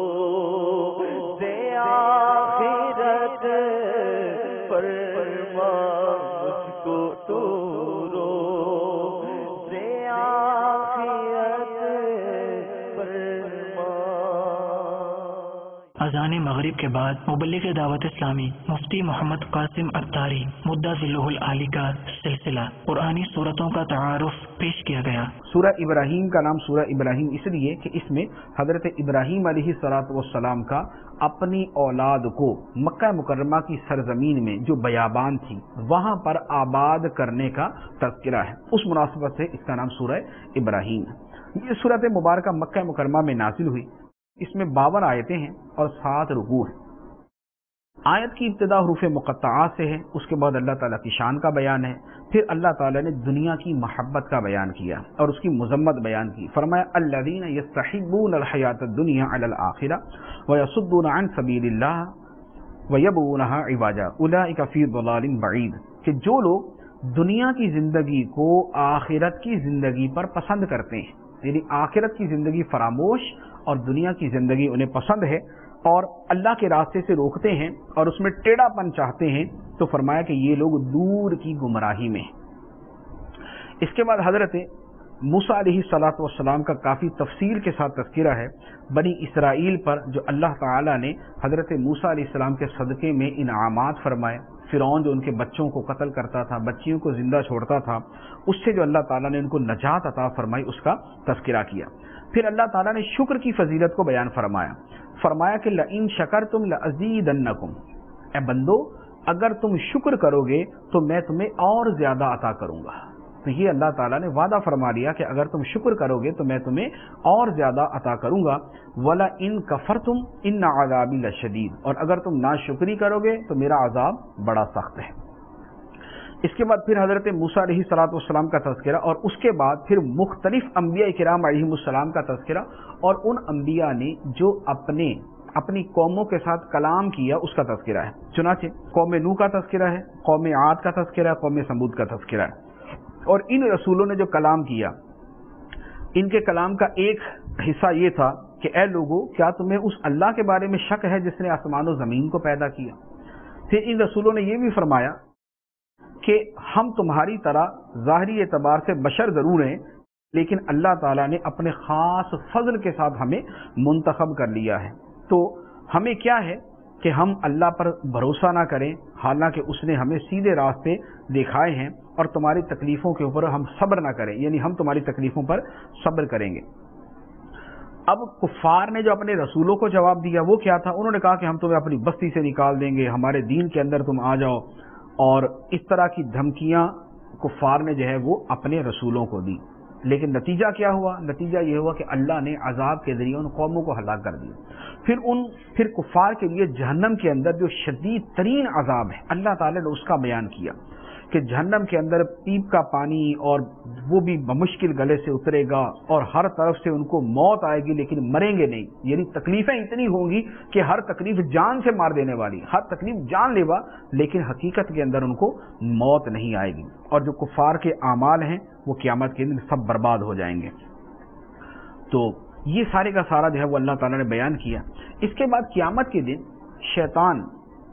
سے آخرت فرما مجھ کو دورو سے آخرت فرما اذان مغرب کے بعد مبلغ دعوت اسلامی مفتی محمد قاسم اتاری مدعا ذلہ العالی کا سلسلہ قرآنی صورتوں کا تعارف پیش کیا گیا۔ سورہ ابراہیم کا نام سورہ ابراہیم اس لیے کہ اس میں حضرت ابراہیم علیہ السلام کا اپنی اولاد کو مکہ مکرمہ کی سرزمین میں جو بیابان تھی وہاں پر آباد کرنے کا تذکرہ ہے، اس مناسبت سے اس کا نام سورہ ابراہیم ہے۔ یہ سورت مبارکہ مکہ مکرمہ میں نازل ہوئی، اس میں 52 آیتیں ہیں اور 7 رکوع ہیں۔ آیت کی ابتدا حروف مقطعات سے ہے، اس کے بعد اللہ تعالیٰ کی شان کا بیان ہے، پھر اللہ تعالیٰ نے دنیا کی محبت کا بیان کیا اور اس کی مذمت بیان کی۔ فرمایا الذین یستحبون الحیات الدنیا علی الآخرہ ویصدون عن سبیل اللہ ویبغونہا عوجا اولئک فی ضلال بعید، کہ جو لوگ دنیا کی زندگی کو آخرت کی زندگی پر پسند کرتے ہیں، یعنی آخرت کی زندگی فراموش اور دنیا کی زندگی انہیں پسند ہے، اور اللہ کے راستے سے روکتے ہیں اور اس میں ٹیڑھاپن چاہتے ہیں تو فرمایا کہ یہ لوگ دور کی گمراہی میں ہیں۔ اس کے بعد حضرت موسیٰ علیہ الصلوۃ والسلام کا کافی تفصیل کے ساتھ تذکرہ ہے بنی اسرائیل پر، جو اللہ تعالیٰ نے حضرت موسیٰ علیہ السلام کے صدقے میں انعامات فرمائے۔ فرعون جو ان کے بچوں کو قتل کرتا تھا، بچیوں کو زندہ چھوڑتا تھا، اس سے جو اللہ تعالیٰ نے ان کو نجات عطا فرمائی، اس کا تذکرہ کیا۔ پھر اللہ تعالیٰ نے شکر کی فضیلت کو بیان فرمایا کہ لئن شکرتم لازیدنکم، اے بندو اگر تم شکر کرو گے تو میں تمہیں اور زیادہ عطا کروں گا۔ تو یہ اللہ تعالیٰ نے وعدہ فرما لیا کہ اگر تم شکر کرو گے تو میں تمہیں اور زیادہ عطا کروں گا۔ وَلَئِن كَفَرْتُمْ إِنَّ عَذَابِي لَشَدِيدٌ، اور اگر تم ناشکری کرو گے تو میرا عذاب بڑا سخت ہے۔ اس کے بعد پھر حضرت موسیٰ علیہ الصلوۃ والسلام کا تذکرہ، اور اس کے بعد پھر مختلف انبیاء کرام علیہم السلام کا تذکرہ، اور ان انبیاء نے جو اپنی قوموں کے ساتھ کلام کیا اس کا تذکرہ ہے۔ چنانچہ قوم نوح کا تذکرہ ہے، قوم عاد کا تذکرہ ہے، قوم سمود کا تذکرہ ہے۔ اور ان رسولوں نے جو کلام کیا، ان کے کلام کا ایک حصہ یہ تھا کہ اے لوگو، کیا تمہیں اس اللہ کے بارے میں شک ہے جس نے آسمان و زمین کو پیدا کیا؟ پھر ان رسولوں نے یہ بھی فرمایا کہ ہم تمہاری طرح ظاہری اعتبار سے بشر ضرور ہیں، لیکن اللہ تعالیٰ نے اپنے خاص فضل کے ساتھ ہمیں منتخب کر لیا ہے۔ تو ہمیں کیا ہے کہ ہم اللہ پر بھروسہ نہ کریں، حالانکہ اس نے ہمیں سیدھے راستے دکھائے ہیں، اور تمہاری تکلیفوں کے اوپر ہم صبر نہ کریں، یعنی ہم تمہاری تکلیفوں پر صبر کریں گے۔ اب کفار نے جو اپنے رسولوں کو جواب دیا وہ کیا تھا؟ انہوں نے کہا کہ ہم تمہیں اپنی بستی سے نکال دیں گے، ہمارے دین کے اندر تم آ جاؤ، اور اس طرح کی دھمکیاں کفار نے جو ہے وہ اپنے رسولوں کو دی۔ لیکن نتیجہ کیا ہوا؟ نتیجہ یہ ہوا کہ اللہ نے عذاب کے ذریعے ان قوموں کو ہلاک کر دیا۔ پھر کفار کے لیے جہنم کے اندر جو شدید ترین عذاب ہے، اللہ تعالی نے اس کا بیان کیا کہ جہنم کے اندر پیپ کا پانی، اور وہ بھی بمشکل گلے سے اترے گا، اور ہر طرف سے ان کو موت آئے گی لیکن مریں گے نہیں، یعنی تکلیفیں اتنی ہوں گی کہ ہر تکلیف جان سے مار دینے والی، ہر تکلیف جان لیوا، لیکن حقیقت کے اندر ان کو موت نہیں آئے گی، اور جو کفار کے اعمال ہیں وہ قیامت کے دن سب برباد ہو جائیں گے۔ تو یہ سارے کا سارا جو ہے وہ اللہ تعالیٰ نے بیان کیا۔ اس کے بعد قیامت کے دن شیطان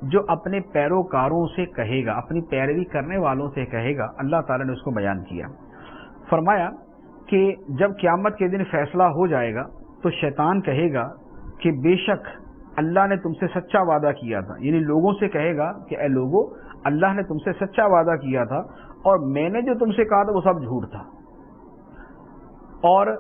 جو اپنے پیروکاروں سے کہے گا، اپنی پیروی کرنے والوں سے کہے گا، اللہ تعالیٰ نے اس کو بیان کیا۔ فرمایا کہ جب قیامت کے دن فیصلہ ہو جائے گا تو شیطان کہے گا کہ بے شک اللہ نے تم سے سچا وعدہ کیا تھا، یعنی لوگوں سے کہے گا کہ اے لوگو، اللہ نے تم سے سچا وعدہ کیا تھا، اور میں نے جو تم سے کہا تھا وہ سب جھوٹ تھا، اور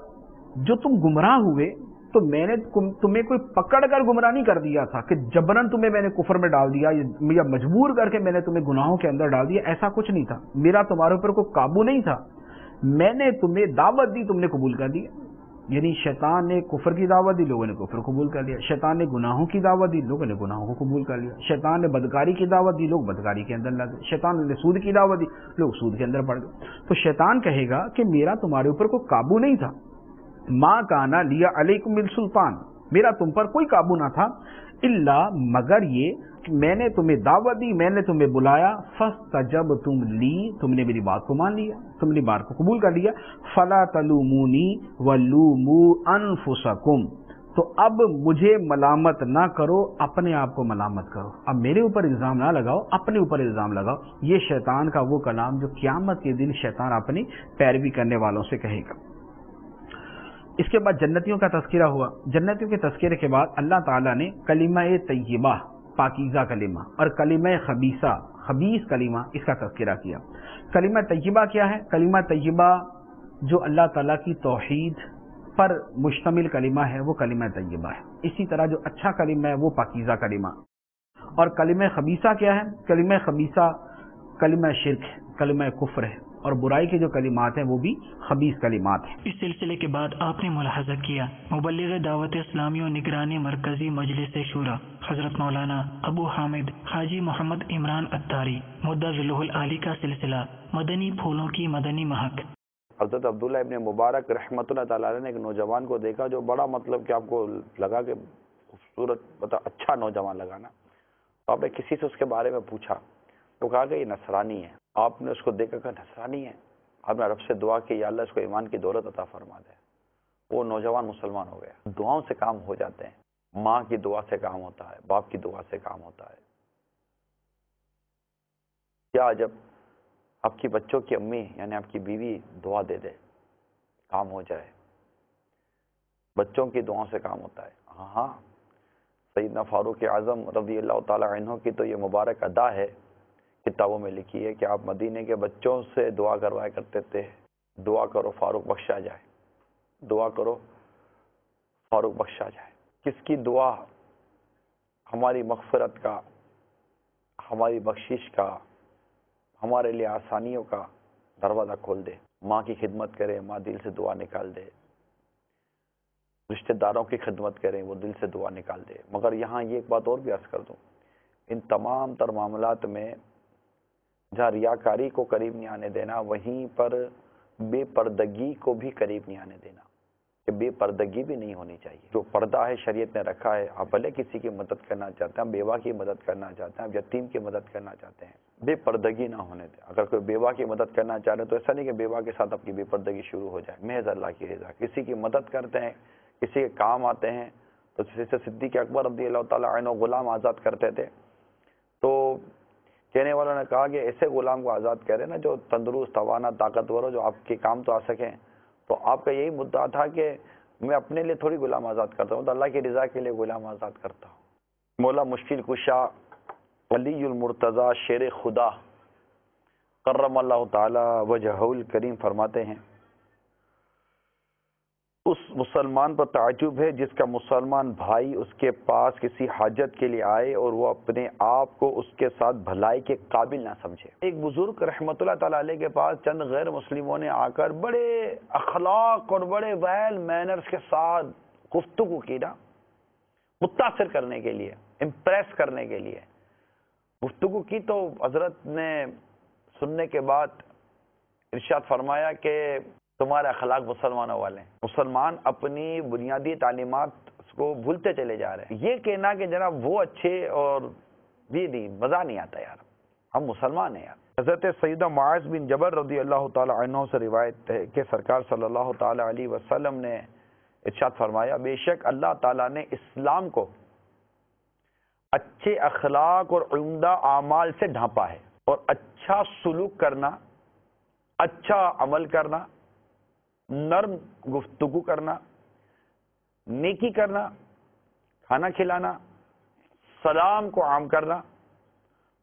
جو تم گمراہ ہوئے تو میں نے تمہیں کوئی پکڑ کر گمراہ نہیں کر دیا تھا کہ جبرن تمہیں میں نے کفر میں ڈال دیا یا مجبور کر کے میں نے تمہیں گناہوں کے اندر ڈال دیا، ایسا کچھ نہیں تھا، میرا تمہارے اوپر کوئی قابو نہیں تھا، میں نے تمہیں دعوت دی، تم نے قبول کر دیا۔ یعنی شیطان نے کفر کی دعوت دی، لوگوں نے کفر قبول کر لیا، شیطان نے گناہوں کی دعوت دی، لوگوں نے گناہوں کو قبول کر لیا، شیطان نے بدکاری کی دعوت دی، لوگ بدکاری کے اندر لگ گئے، شیطان نے سود کی دعوت دی، لوگ سود کے اندر پڑ گئے۔ تو شیطان کہے گا کہ میرا تمہارے اوپر کوئی قابو نہیں تھا، ما کانا لیا علیکم من سلطان، میرا تم پر کوئی قابو نہ تھا، الا مگر یہ کہ میں نے تمہیں دعوت دی، میں نے تمہیں بلایا، فاستجبتم لی، تم نے میری بات کو مان لیا، تم نے بات کو قبول کر لیا، فلا تلومونی ولوموا انفسکم، تو اب مجھے ملامت نہ کرو، اپنے آپ کو ملامت کرو، اب میرے اوپر الزام نہ لگاؤ، اپنے اوپر الزام لگاؤ۔ یہ شیطان کا وہ کلام جو قیامت کے دن شیطان اپنی پیروی کرنے والوں سے کہے گا۔ اس کے بعد جنتیوں کا تذکرہ ہوا۔ جنتیوں کے تذکرے کے بعد اللہ تعالیٰ نے کلمہ طیبہ، پاکیزہ کلمہ، اور کلمہ خبیثہ، خبیث کلمہ، اس کا تذکرہ کیا۔ کلمہ طیبہ کیا ہے؟ کلمہ طیبہ جو اللہ تعالیٰ کی توحید پر مشتمل کلمہ ہے وہ کلمہ طیبہ ہے۔ اسی طرح جو اچھا کلمہ ہے وہ پاکیزہ کلمہ۔ اور کلمہ خبیثہ کیا ہے؟ کلمہ خبیثہ کلمہ شرک، کلمہ کفر ہے، اور برائی کے جو کلمات ہیں وہ بھی خبیث کلمات ہیں۔ اس سلسلے کے بعد آپ نے ملاحظہ کیا مبلغ دعوت اسلامی و نگرانی مرکزی مجلس شورا حضرت مولانا ابو حامد حاجی محمد عمران اتاری مدعا ذلہ العالی کا سلسلہ مدنی پھولوں کی مدنی مہک۔ حضرت عبداللہ ابن مبارک رحمۃ اللہ تعالیٰ نے ایک نوجوان کو دیکھا جو بڑا مطلب کہ آپ کو لگا کہ خوبصورت اچھا نوجوان لگا نا، تو آپ نے کسی سے اس کے بارے میں پوچھا تو کہا کہ یہ نصرانی ہے۔ آپ نے اس کو دیکھا کہ نصرانی ہے، آپ نے رب سے دعا کی یا اللہ اس کو ایمان کی دولت عطا فرما دے۔ وہ نوجوان مسلمان ہو گیا۔ دعاؤں سے کام ہو جاتے ہیں، ماں کی دعا سے کام ہوتا ہے، باپ کی دعا سے کام ہوتا ہے. کیا جب آپ کی بچوں کی امی یعنی آپ کی بیوی دعا دے دے کام ہو جائے. بچوں کی دعاؤں سے کام ہوتا ہے. ہاں سیدنا فاروق اعظم رضی اللہ تعالی عنہ کی تو یہ مبارک ادا ہے، کتابوں میں لکھی ہے کہ آپ مدینے کے بچوں سے دعا کروایا کرتے تھے، دعا کرو فاروق بخشا جائے، دعا کرو فاروق بخشا جائے. کس کی دعا ہماری مغفرت کا، ہماری بخشش کا، ہمارے لیے آسانیوں کا دروازہ کھول دے. ماں کی خدمت کرے، ماں دل سے دعا نکال دے. رشتہ داروں کی خدمت کریں، وہ دل سے دعا نکال دے. مگر یہاں یہ ایک بات اور بھی عرض کر دوں، ان تمام تر معاملات میں جہاں ریاکاری کو قریب نہیں آنے دینا، وہیں پر بے پردگی کو بھی قریب نہیں آنے دینا، کہ بے پردگی بھی نہیں ہونی چاہیے. جو پردہ ہے شریعت نے رکھا ہے، آپ بھلے کسی کی مدد کرنا چاہتے ہیں، بیوہ کی مدد کرنا چاہتے ہیں، یتیم کی مدد کرنا چاہتے ہیں، بے پردگی نہ ہونے دیں. اگر کوئی بیوہ کی مدد کرنا چاہ رہے ہیں تو ایسا نہیں کہ بیوہ کے ساتھ آپ کی بے پردگی شروع ہو جائے. محض اللہ کی رضا. کسی کی مدد کرتے ہیں، کسی کے کام آتے ہیں، تو جیسے صدیق اکبر رضی اللہ تعالیٰ عنہ غلام آزاد کرتے تھے، تو کہنے والوں نے کہا کہ ایسے غلام کو آزاد کریں نا جو تندرست، توانا، طاقتور ہو، جو آپ کے کام تو آ سکیں. تو آپ کا یہی مدعا تھا کہ میں اپنے لیے تھوڑی غلام آزاد کرتا ہوں، تو اللہ کی رضا کے لیے غلام آزاد کرتا ہوں. مولا مشکل کشا علی المرتضی شیر خدا کرم اللہ تعالی وجہہ الکریم فرماتے ہیں، اس مسلمان پر تعجب ہے جس کا مسلمان بھائی اس کے پاس کسی حاجت کے لیے آئے اور وہ اپنے آپ کو اس کے ساتھ بھلائی کے قابل نہ سمجھے. ایک بزرگ رحمت اللہ تعالی علیہ کے پاس چند غیر مسلموں نے آ کر بڑے اخلاق اور بڑے ویل مینرز کے ساتھ گفتگو کی نا، متاثر کرنے کے لیے، امپریس کرنے کے لیے گفتگو کی. تو حضرت نے سننے کے بعد ارشاد فرمایا کہ تمہارے اخلاق مسلمانوں والے ہیں. مسلمان اپنی بنیادی تعلیمات کو بھولتے چلے جا رہے ہیں. یہ کہنا کہ جناب وہ اچھے اور بھی نہیں، مزہ نہیں آتا یار، ہم مسلمان ہیں یار. حضرت سیدہ معاذ بن جبل رضی اللہ تعالی عنہ سے روایت ہے کہ سرکار صلی اللہ تعالی علیہ وسلم نے ارشاد فرمایا، بے شک اللہ تعالیٰ نے اسلام کو اچھے اخلاق اور عمدہ اعمال سے ڈھانپا ہے، اور اچھا سلوک کرنا، اچھا عمل کرنا، نرم گفتگو کرنا، نیکی کرنا، کھانا کھلانا، سلام کو عام کرنا،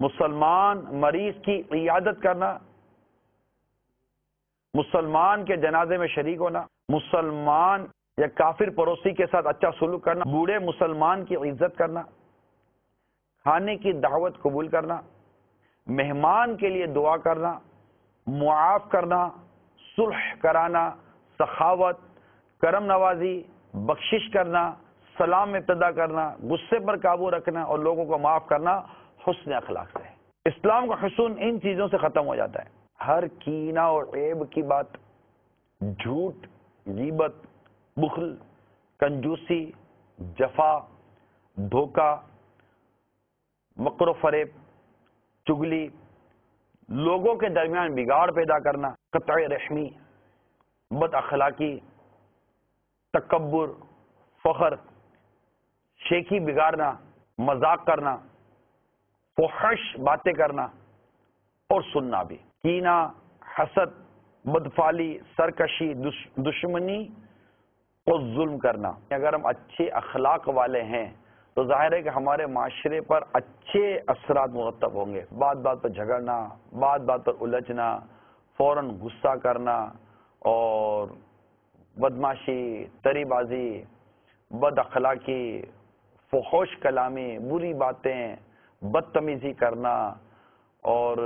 مسلمان مریض کی عیادت کرنا، مسلمان کے جنازے میں شریک ہونا، مسلمان یا کافر پڑوسی کے ساتھ اچھا سلوک کرنا، بوڑھے مسلمان کی عزت کرنا، کھانے کی دعوت قبول کرنا، مہمان کے لیے دعا کرنا، معاف کرنا، صلح کرانا، سخاوت، کرم نوازی، بخشش کرنا، سلام ابتدا کرنا، غصے پر قابو رکھنا اور لوگوں کو معاف کرنا حسن اخلاق سے. اسلام کا حسن ان چیزوں سے ختم ہو جاتا ہے. ہر کینہ اور عیب کی بات، جھوٹ، غیبت، بخل، کنجوسی، جفا، دھوکہ، مکر و فریب، چگلی، لوگوں کے درمیان بگاڑ پیدا کرنا، قطع رحمی، بد اخلاقی، تکبر، فخر، شیخی بگاڑنا، مذاق کرنا، فحش باتیں کرنا اور سننا بھی، کینہ، حسد، بدفعلی، سرکشی، دشمنی اور ظلم کرنا. اگر ہم اچھے اخلاق والے ہیں تو ظاہر ہے کہ ہمارے معاشرے پر اچھے اثرات مرتب ہوں گے. بات بات پر جھگڑنا، بات بات پر الجھنا، فوراً غصہ کرنا اور بدماشی، تری بازی، بد اخلاقی، فحش کلامی، بری باتیں، بدتمیزی کرنا، اور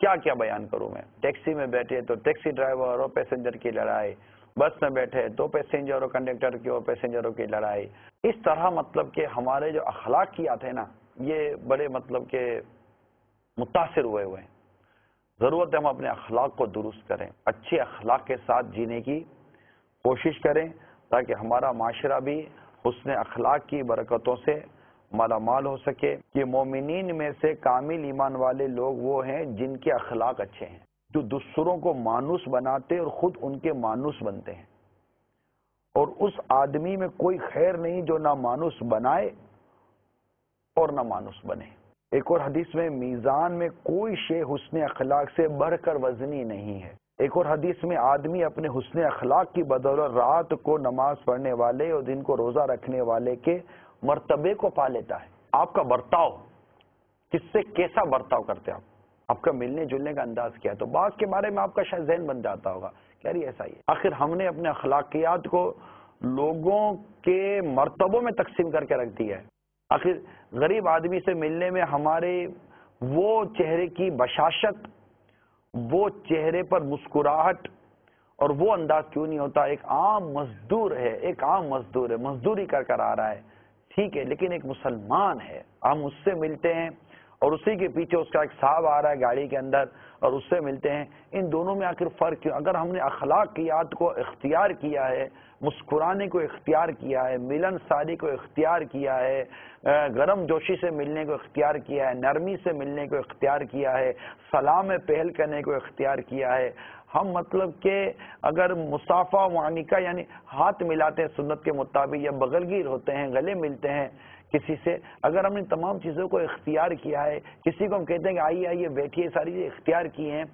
کیا کیا بیان کروں میں. ٹیکسی میں بیٹھے تو ٹیکسی ڈرائیور اور پیسنجر کی لڑائی، بس میں بیٹھے تو پیسنجر اور کنڈکٹر کی اور پیسنجروں کی لڑائی. اس طرح مطلب کہ ہمارے جو اخلاقیات ہیں نا، یہ بڑے مطلب کہ متاثر ہوئے ہیں. ضرورت ہے ہم اپنے اخلاق کو درست کریں، اچھے اخلاق کے ساتھ جینے کی کوشش کریں تاکہ ہمارا معاشرہ بھی حسن اخلاق کی برکتوں سے مالا مال ہو سکے. کہ مومنین میں سے کامل ایمان والے لوگ وہ ہیں جن کے اخلاق اچھے ہیں، جو دوسروں کو مانوس بناتے اور خود ان کے مانوس بنتے ہیں، اور اس آدمی میں کوئی خیر نہیں جو نہ مانوس بنائے اور نہ مانوس بنے. ایک اور حدیث میں میزان میں کوئی شے حسن اخلاق سے بڑھ کر وزنی نہیں ہے. ایک اور حدیث میں آدمی اپنے حسن اخلاق کی بدولت رات کو نماز پڑھنے والے اور دن کو روزہ رکھنے والے کے مرتبے کو پا لیتا ہے. آپ کا برتاؤ کس سے کیسا برتاؤ کرتے ہیں آپ کا ملنے جلنے کا انداز کیا ہے. تو بعض کے بارے میں آپ کا شاید ذہن بن جاتا ہوگا کہ یار ایسا ہی ہے. آخر ہم نے اپنے اخلاقیات کو لوگوں کے مرتبوں میں تقسیم کر کے رکھ دیا ہے. آخر غریب آدمی سے ملنے میں ہمارے وہ چہرے کی بشاشت، وہ چہرے پر مسکراہٹ اور وہ انداز کیوں نہیں ہوتا؟ ایک عام مزدور ہے، مزدوری کر کر آ رہا ہے، ٹھیک ہے، لیکن ایک مسلمان ہے. ہم اس سے ملتے ہیں اور اسی کے پیچھے اس کا ایک صاحب آ رہا ہے گاڑی کے اندر اور اس سے ملتے ہیں. ان دونوں میں آخر فرق کیوں؟ اگر ہم نے اخلاقیات کو اختیار کیا ہے، مسکرانے کو اختیار کیا ہے، ملن ساری کو اختیار کیا ہے، گرم جوشی سے ملنے کو اختیار کیا ہے، نرمی سے ملنے کو اختیار کیا ہے، سلام پہل کرنے کو اختیار کیا ہے، ہم مطلب کہ اگر مصافحہ معانقہ یعنی ہاتھ ملاتے ہیں سنت کے مطابق، یا بغل گیر ہوتے ہیں، گلے ملتے ہیں کسی سے، اگر ہم نے تمام چیزوں کو اختیار کیا ہے، کسی کو ہم کہتے ہیں کہ آئیے آئیے بیٹھیے، ساری چیزیں اختیار کی ہیں،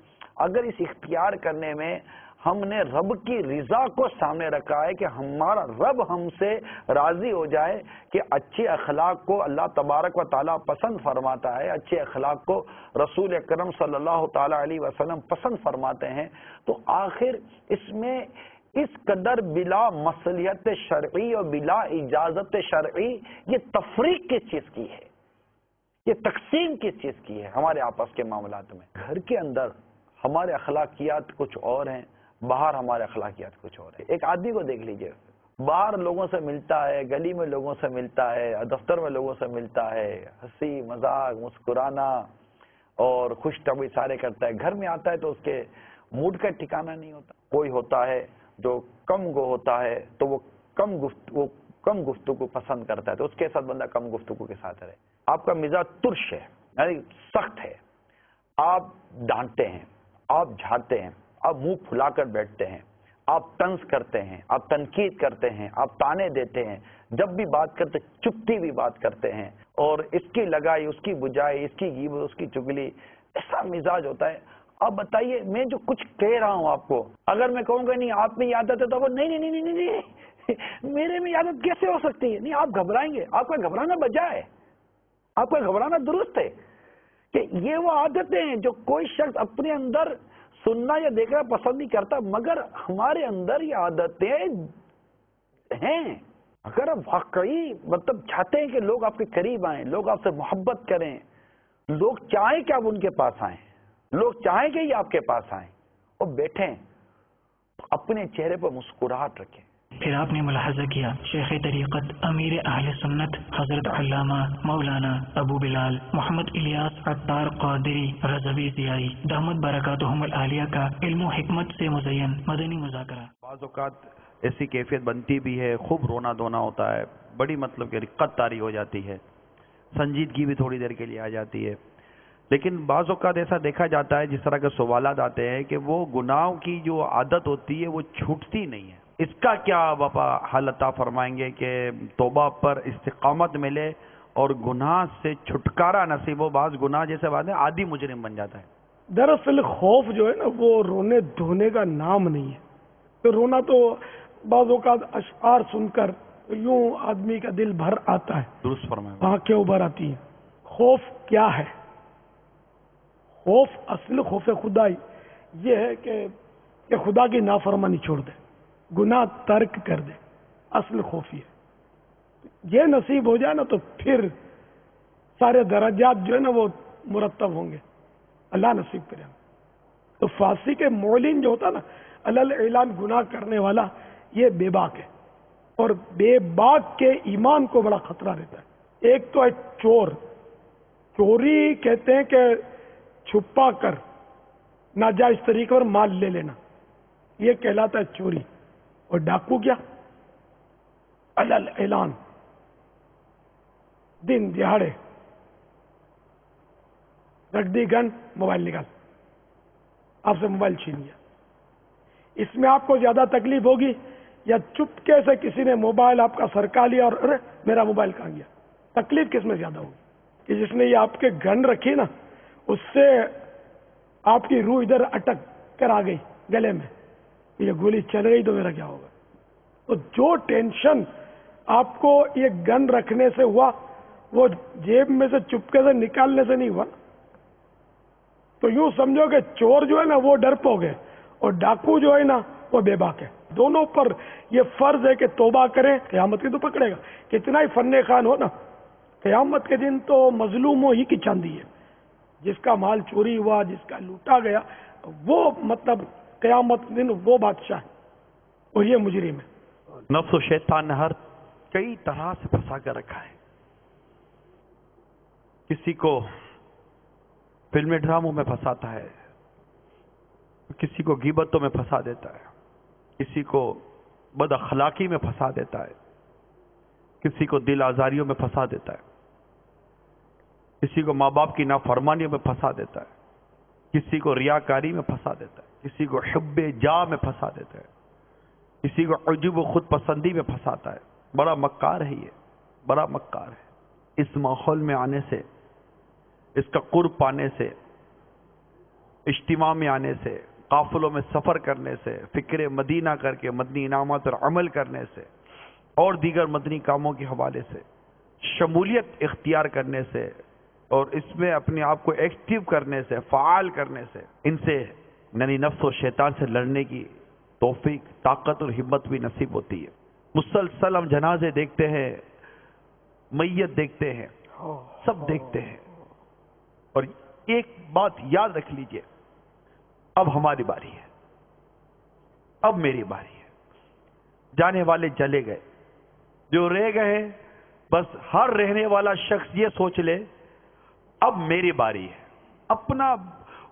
اگر اس اختیار کرنے میں ہم نے رب کی رضا کو سامنے رکھا ہے کہ ہمارا رب ہم سے راضی ہو جائے، کہ اچھے اخلاق کو اللہ تبارک و تعالیٰ پسند فرماتا ہے، اچھے اخلاق کو رسول اکرم صلی اللہ تعالیٰ علیہ وسلم پسند فرماتے ہیں، تو آخر اس میں اس قدر بلا مصلحت شرعی اور بلا اجازت شرعی یہ تفریق کس چیز کی ہے، یہ تقسیم کس چیز کی ہے ہمارے آپس کے معاملات میں؟ گھر کے اندر ہمارے اخلاقیات کچھ اور ہیں، باہر ہمارے اخلاقیات کچھ اور ہیں. ایک آدمی کو دیکھ لیجئے، باہر لوگوں سے ملتا ہے، گلی میں لوگوں سے ملتا ہے، دفتر میں لوگوں سے ملتا ہے، ہنسی مذاق مسکرانا اور خوش طبعی سارے کرتا ہے. گھر میں آتا ہے تو اس کے موڈ کا ٹھکانہ نہیں ہوتا. کوئی ہوتا ہے جو کم گو ہوتا ہے تو وہ کم گفتگو پسند کرتا ہے، تو اس کے ساتھ بندہ کم گفتگو کے ساتھ رہے. آپ کا مزاج ترش ہے، یعنی سخت ہے، آپ ڈانٹتے ہیں، آپ جھاڑتے ہیں، آپ منہ پھلا کر بیٹھتے ہیں، آپ طنز کرتے ہیں، آپ تنقید کرتے ہیں، آپ تانے دیتے ہیں، جب بھی بات کرتے چپتی بھی بات کرتے ہیں، اور اس کی لگائی اس کی بجائی، اس کی غیبت اس کی چگلی، ایسا مزاج ہوتا ہے. اب بتائیے میں جو کچھ کہہ رہا ہوں آپ کو، اگر میں کہوں گا نہیں آپ میں یہ عادت ہے تو نہیں میرے میں عادت کیسے ہو سکتی ہے؟ نہیں، آپ گھبرائیں گے. آپ کا گھبرانا بجا ہے، آپ کا گھبرانا درست ہے، کہ یہ وہ عادتیں ہیں جو کوئی شخص اپنے اندر سننا یا دیکھنا پسند نہیں کرتا، مگر ہمارے اندر یہ عادتیں ہیں. اگر آپ واقعی مطلب چاہتے ہیں کہ لوگ آپ کے قریب آئیں، لوگ آپ سے محبت کریں، لوگ چاہیں کہ آپ ان کے پاس آئیں، لوگ چاہیں کہ یہ آپ کے پاس آئیں اور بیٹھیں، تو اپنے چہرے پر مسکراہٹ رکھیں. پھر آپ نے ملاحظہ کیا شیخ طریقت امیر اہل سنت حضرت علامہ مولانا ابو بلال محمد الیاس عطار قادری رضوی ضیائی دامت برکاتہم العالیہ کا علم و حکمت سے مزین مدنی مذاکرہ. بعض اوقات ایسی کیفیت بنتی بھی ہے، خوب رونا دھونا ہوتا ہے، بڑی مطلب کہ رقت طاری ہو جاتی ہے، سنجیدگی بھی تھوڑی دیر کے لیے آ جاتی ہے. لیکن بعض اوقات ایسا دیکھا جاتا ہے جس طرح کے سوالات آتے ہیں کہ وہ گناہوں کی جو عادت ہوتی ہے وہ چھوٹتی نہیں ہے. اس کا کیا باپا حل عطا فرمائیں گے کہ توبہ پر استقامت ملے اور گناہ سے چھٹکارا نصیب ہو؟ بعض گناہ جیسے بات ہے عادی مجرم بن جاتا ہے. دراصل خوف جو ہے نا وہ رونے دھونے کا نام نہیں ہے. تو رونا تو بعض اوقات اشعار سن کر یوں آدمی کا دل بھر آتا ہے، درست فرمائیں، آنکھیں ابھر آتی ہیں. خوف کیا ہے؟ خوف، اصل خوف خدائی یہ ہے کہ خدا کی نافرمانی چھوڑ دے، گناہ ترک کر دے. اصل خوف یہ نصیب ہو جائے نا تو پھر سارے درجات جو ہے نا وہ مرتب ہوں گے. اللہ نصیب کرے. تو فاسق کے معلن جو ہوتا نا علل اعلان گناہ کرنے والا، یہ بے باک ہے، اور بے باک کے ایمان کو بڑا خطرہ رہتا ہے. ایک تو ہے چور. چوری کہتے ہیں کہ چھپا کر ناجائز طریقے پر مال لے لینا، یہ کہلاتا ہے چوری. اور ڈاکو کیا؟ علل اعلان دن دہاڑے رکھ دی گن، موبائل نکال، آپ سے موبائل چھین لیا. اس میں آپ کو زیادہ تکلیف ہوگی یا چپکے سے کسی نے موبائل آپ کا سرکا لیا اور ارے میرا موبائل کہاں گیا؟ تکلیف کس میں زیادہ ہوگی؟ کہ جس نے یہ آپ کے گن رکھی نا اس سے آپ کی روح ادھر اٹک کر آ گئی گلے میں، یہ گولی چل گئی تو میرا کیا ہوگا؟ تو جو ٹینشن آپ کو یہ گن رکھنے سے ہوا وہ جیب میں سے چپکے سے نکالنے سے نہیں ہوا. تو یوں سمجھو کہ چور جو ہے نا وہ ڈرپوک ہے اور ڈاکو جو ہے نا وہ بے باک ہے. دونوں پر یہ فرض ہے کہ توبہ کریں، قیامت کی تو پکڑے گا. کتنا ہی فن خان ہو نا، قیامت کے دن تو مظلوموں ہی کی چاندی ہے. جس کا مال چوری ہوا، جس کا لوٹا گیا، وہ مطلب قیامت کے دن وہ بادشاہ ہے اور یہ مجرم ہے. نفس و شیطان نے ہر کئی طرح سے پھنسا کر رکھا ہے. کسی کو فلمی ڈراموں میں پھنساتا ہے، کسی کو غیبتوں میں پھنسا دیتا ہے، کسی کو بد اخلاقی میں پھنسا دیتا ہے، کسی کو دل آزاریوں میں پھنسا دیتا ہے، کسی کو ماں باپ کی نافرمانیوں میں پھنسا دیتا ہے، کسی کو ریاکاری میں پھنسا دیتا ہے، کسی کو حب جاہ میں پھنسا دیتا ہے، کسی کو عجب و خود پسندی میں پھنساتا ہے. بڑا مکار ہے، یہ بڑا مکار ہے. اس ماحول میں آنے سے، اس کا قرب پانے سے، اجتماع میں آنے سے، قافلوں میں سفر کرنے سے، فکر مدینہ کر کے مدنی انعامات پر عمل کرنے سے اور دیگر مدنی کاموں کے حوالے سے شمولیت اختیار کرنے سے اور اس میں اپنے آپ کو ایکٹیو کرنے سے، فعال کرنے سے، ان سے یعنی نفس و شیطان سے لڑنے کی توفیق، طاقت اور ہمت بھی نصیب ہوتی ہے. مسلسل ہم جنازے دیکھتے ہیں، میت دیکھتے ہیں، سب دیکھتے ہیں، اور ایک بات یاد رکھ لیجئے، اب ہماری باری ہے، اب میری باری ہے. جانے والے چلے گئے، جو رہ گئے بس ہر رہنے والا شخص یہ سوچ لے اب میری باری ہے. اپنا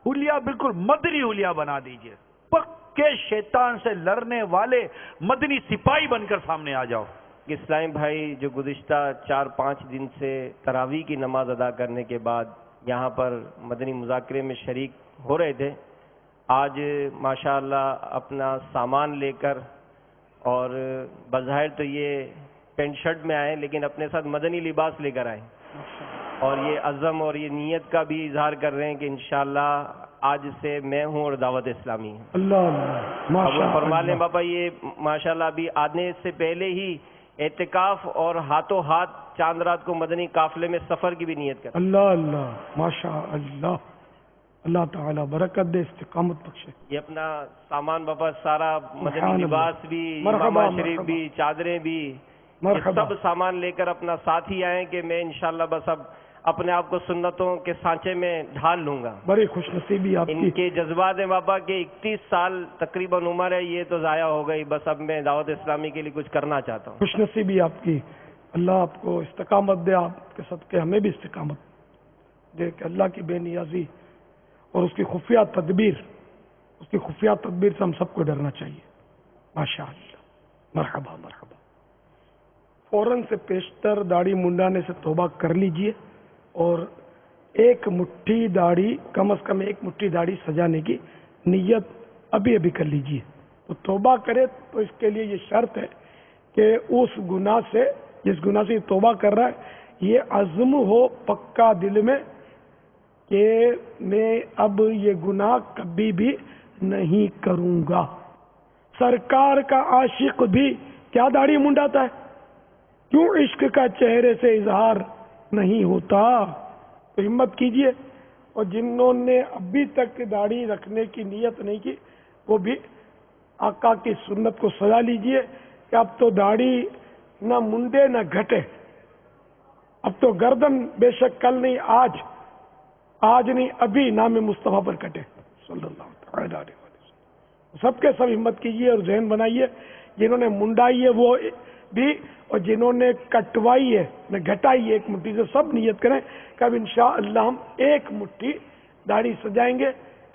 حلیہ بالکل مدنی حلیہ بنا دیجئے، پکے شیطان سے لڑنے والے مدنی سپاہی بن کر سامنے آ جاؤ. اسلامی بھائی جو گزشتہ 4-5 دن سے تراویح کی نماز ادا کرنے کے بعد یہاں پر مدنی مذاکرے میں شریک ہو رہے تھے، آج ماشاءاللہ اپنا سامان لے کر اور بظاہر تو یہ پینٹ شرٹ میں آئے لیکن اپنے ساتھ مدنی لباس لے کر آئے اور یہ عزم اور یہ نیت کا بھی اظہار کر رہے ہیں کہ انشاءاللہ آج سے میں ہوں اور دعوت اسلامی ہے. اللہ فرما لیں باپا، یہ ماشاءاللہ ابھی آنے سے پہلے ہی اعتکاف اور ہاتھوں ہاتھ چاند رات کو مدنی قافلے میں سفر کی بھی نیت کر. اللہ اللہ ماشاء اللہ، اللہ تعالی برکت دے، استقامت بخشے. یہ اپنا سامان باپا سارا مدنی لباس بھی، امامہ شریف بھی، چادریں بھی، یہ سب سامان لے کر اپنا ساتھ ہی آئیں کہ میں انشاءاللہ بس اب اپنے آپ کو سنتوں کے سانچے میں ڈھال لوں گا. بڑی خوش نصیبی آپ کی. ان کے جذبات ہیں بابا کہ 31 سال تقریباً عمر ہے، یہ تو ضائع ہو گئی، بس اب میں دعوت اسلامی کے لیے کچھ کرنا چاہتا ہوں. خوش نصیبی آپ کی، اللہ آپ کو استقامت دے، آپ کے صدقے ہمیں بھی استقامت دے کہ اللہ کی بے نیازی اور اس کی خفیہ تدبیر، اس کی خفیہ تدبیر سے ہم سب کو ڈرنا چاہیے. ماشاء اللہ، مرحبا مرحبا. فوراً سے پیشتر داڑھی منڈانے سے توبہ کر لیجئے اور ایک مٹھی داڑھی، کم از کم ایک مٹھی داڑھی سجانے کی نیت ابھی ابھی کر لیجئے. تو توبہ کرے تو اس کے لیے یہ شرط ہے کہ اس گناہ سے، جس گناہ سے توبہ کر رہا ہے، یہ عزم ہو پکا دل میں کہ میں اب یہ گناہ کبھی بھی نہیں کروں گا. سرکار کا عاشق بھی کیا داڑھی منڈاتا ہے؟ کیوں عشق کا چہرے سے اظہار نہیں ہوتا؟ تو ہمت کیجئے، اور جنہوں نے ابھی تک داڑھی رکھنے کی نیت نہیں کی وہ بھی آقا کی سنت کو سزا لیجئے کہ اب تو داڑھی نہ منڈے نہ گھٹے. اب تو گردن بے شک کل نہیں، آج نہیں، ابھی نام مصطفیٰ پر کٹے صلی اللہ علیہ وسلم. سب کے سب ہمت کیجئے اور ذہن بنائیے، جنہوں نے منڈائی ہے وہ بھی اور جنہوں نے کٹوائی ہے نہ گھٹائی ہے ایک مٹھی سے، سب نیت کریں کہ اب انشاءاللہ ہم ایک مٹھی داڑھی سجائیں گے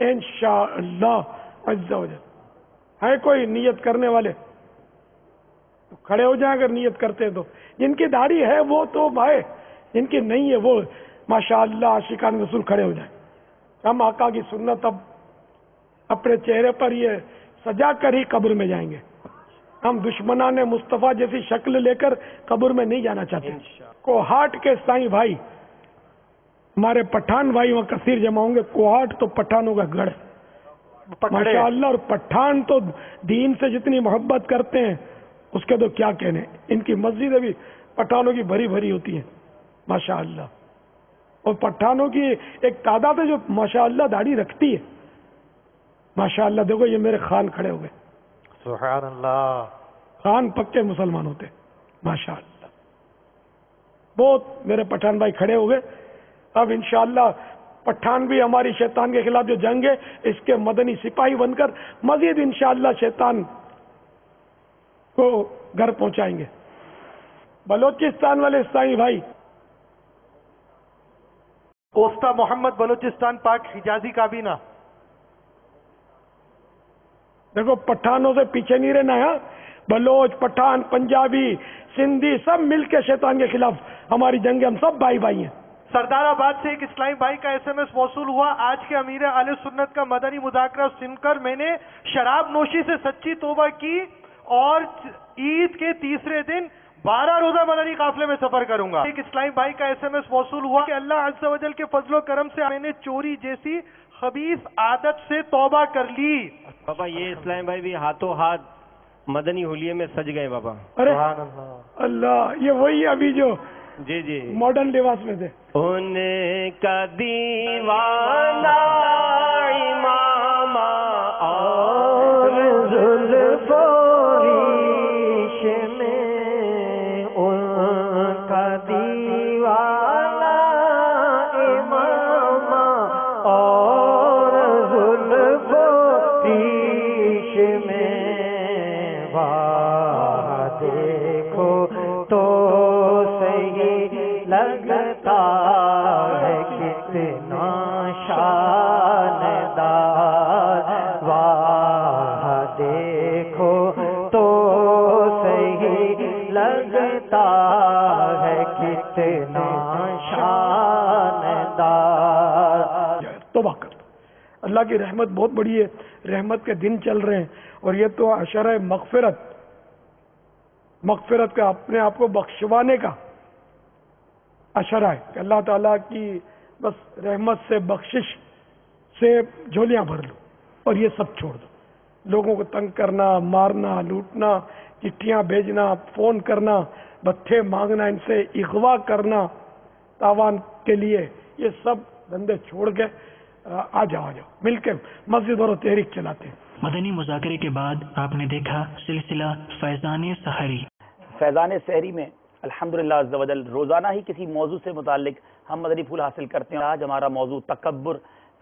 انشاءاللہ عز و جل. ہے کوئی نیت کرنے والے تو کھڑے ہو جائیں اگر نیت کرتے تو. جن کی داڑھی ہے وہ تو بھائی، جن کی نہیں ہے وہ ماشاءاللہ عاشقان رسول کھڑے ہو جائیں. ہم آقا کی سنت اب اپنے چہرے پر یہ سجا کر ہی قبر میں جائیں گے. ہم دشمنان مصطفیٰ جیسی شکل لے کر قبر میں نہیں جانا چاہتے. کوہاٹ کے سائیں بھائی، ہمارے پٹھان بھائی وہاں کثیر جمع ہوں گے. کوہاٹ تو پٹھانوں کا گڑھ ہے ماشاء اللہ، اور پٹھان تو دین سے جتنی محبت کرتے ہیں اس کے تو کیا کہنے. ان کی مسجدیں بھی پٹھانوں کی بھری بھری ہوتی ہیں ماشاء اللہ. اور پٹھانوں کی ایک تعداد ہے جو ماشاء اللہ داڑھی رکھتی ہے ماشاء اللہ. دیکھو یہ میرے خان کھڑے ہو گئے، سبحان اللہ. خان پکے مسلمان ہوتے ماشاء اللہ. بہت میرے پٹھان بھائی کھڑے ہو گئے. اب انشاءاللہ پٹھان بھی ہماری شیطان کے خلاف جو جنگ ہے اس کے مدنی سپاہی بن کر مزید انشاءاللہ شیطان کو گھر پہنچائیں گے. بلوچستان والے سائیں بھائی، کوسٹا محمد بلوچستان پاک حجازی کابینہ. دیکھو پٹھانوں سے پیچھے نہیں رہنا ہے. بلوچ، پٹھان، پنجابی، سندھی سب مل کے شیطان کے خلاف ہماری جنگ، ہم سب بھائی بھائی ہیں. سردار آباد سے ایک اسلامی بھائی کا SMS موصول ہوا. آج کے امیر اہل سنت کا مدنی مذاکرہ سن کر میں نے شراب نوشی سے سچی توبہ کی اور عید کے تیسرے دن 12 روزہ مدنی قافلے میں سفر کروں گا. ایک اسلامی بھائی کا SMS موصول ہوا کہ اللہ عز و جل کے فضل و کرم سے میں نے چوری جیسی خبیث عادت سے توبہ کر لی. بابا یہ اسلامی بھائی بھی ہاتھوں ہاتھ مدنی ہولیے میں سج گئے بابا. ارے اللہ، یہ وہی ابھی جو جی جی ماڈرن لباس میں تھے. ان کا دیوانہ امام اور زلف ریش میں، ان کا دیوانہ امام اور زلف ریش میں، واہ دیکھو تو لگتا ہے کتنا شاندار، واہ دیکھو تو صحیح لگتا ہے کتنا شاندار. توبہ کر، اللہ کی رحمت بہت بڑی ہے. رحمت کے دن چل رہے ہیں اور یہ تو عشرہ مغفرت کا اپنے آپ کو بخشوانے کا اشرہ ہے کہ اللہ تعالیٰ کی بس رحمت سے بخشش سے جھولیاں بھر لو اور یہ سب چھوڑ دو. لوگوں کو تنگ کرنا، مارنا، لوٹنا، چٹھیاں بھیجنا، فون کرنا، بتھے مانگنا، ان سے اغوا کرنا تاوان کے لیے، یہ سب دھندے چھوڑ کے آ جاؤ مل کے مسجد اور تحریک چلاتے ہیں. مدنی مذاکرے کے بعد آپ نے دیکھا سلسلہ فیضان سحری. فیضان سحری میں الحمدللہ عز و جل روزانہ ہی کسی موضوع سے متعلق ہم مدنی پھول حاصل کرتے ہیں. آج ہمارا موضوع تکبر،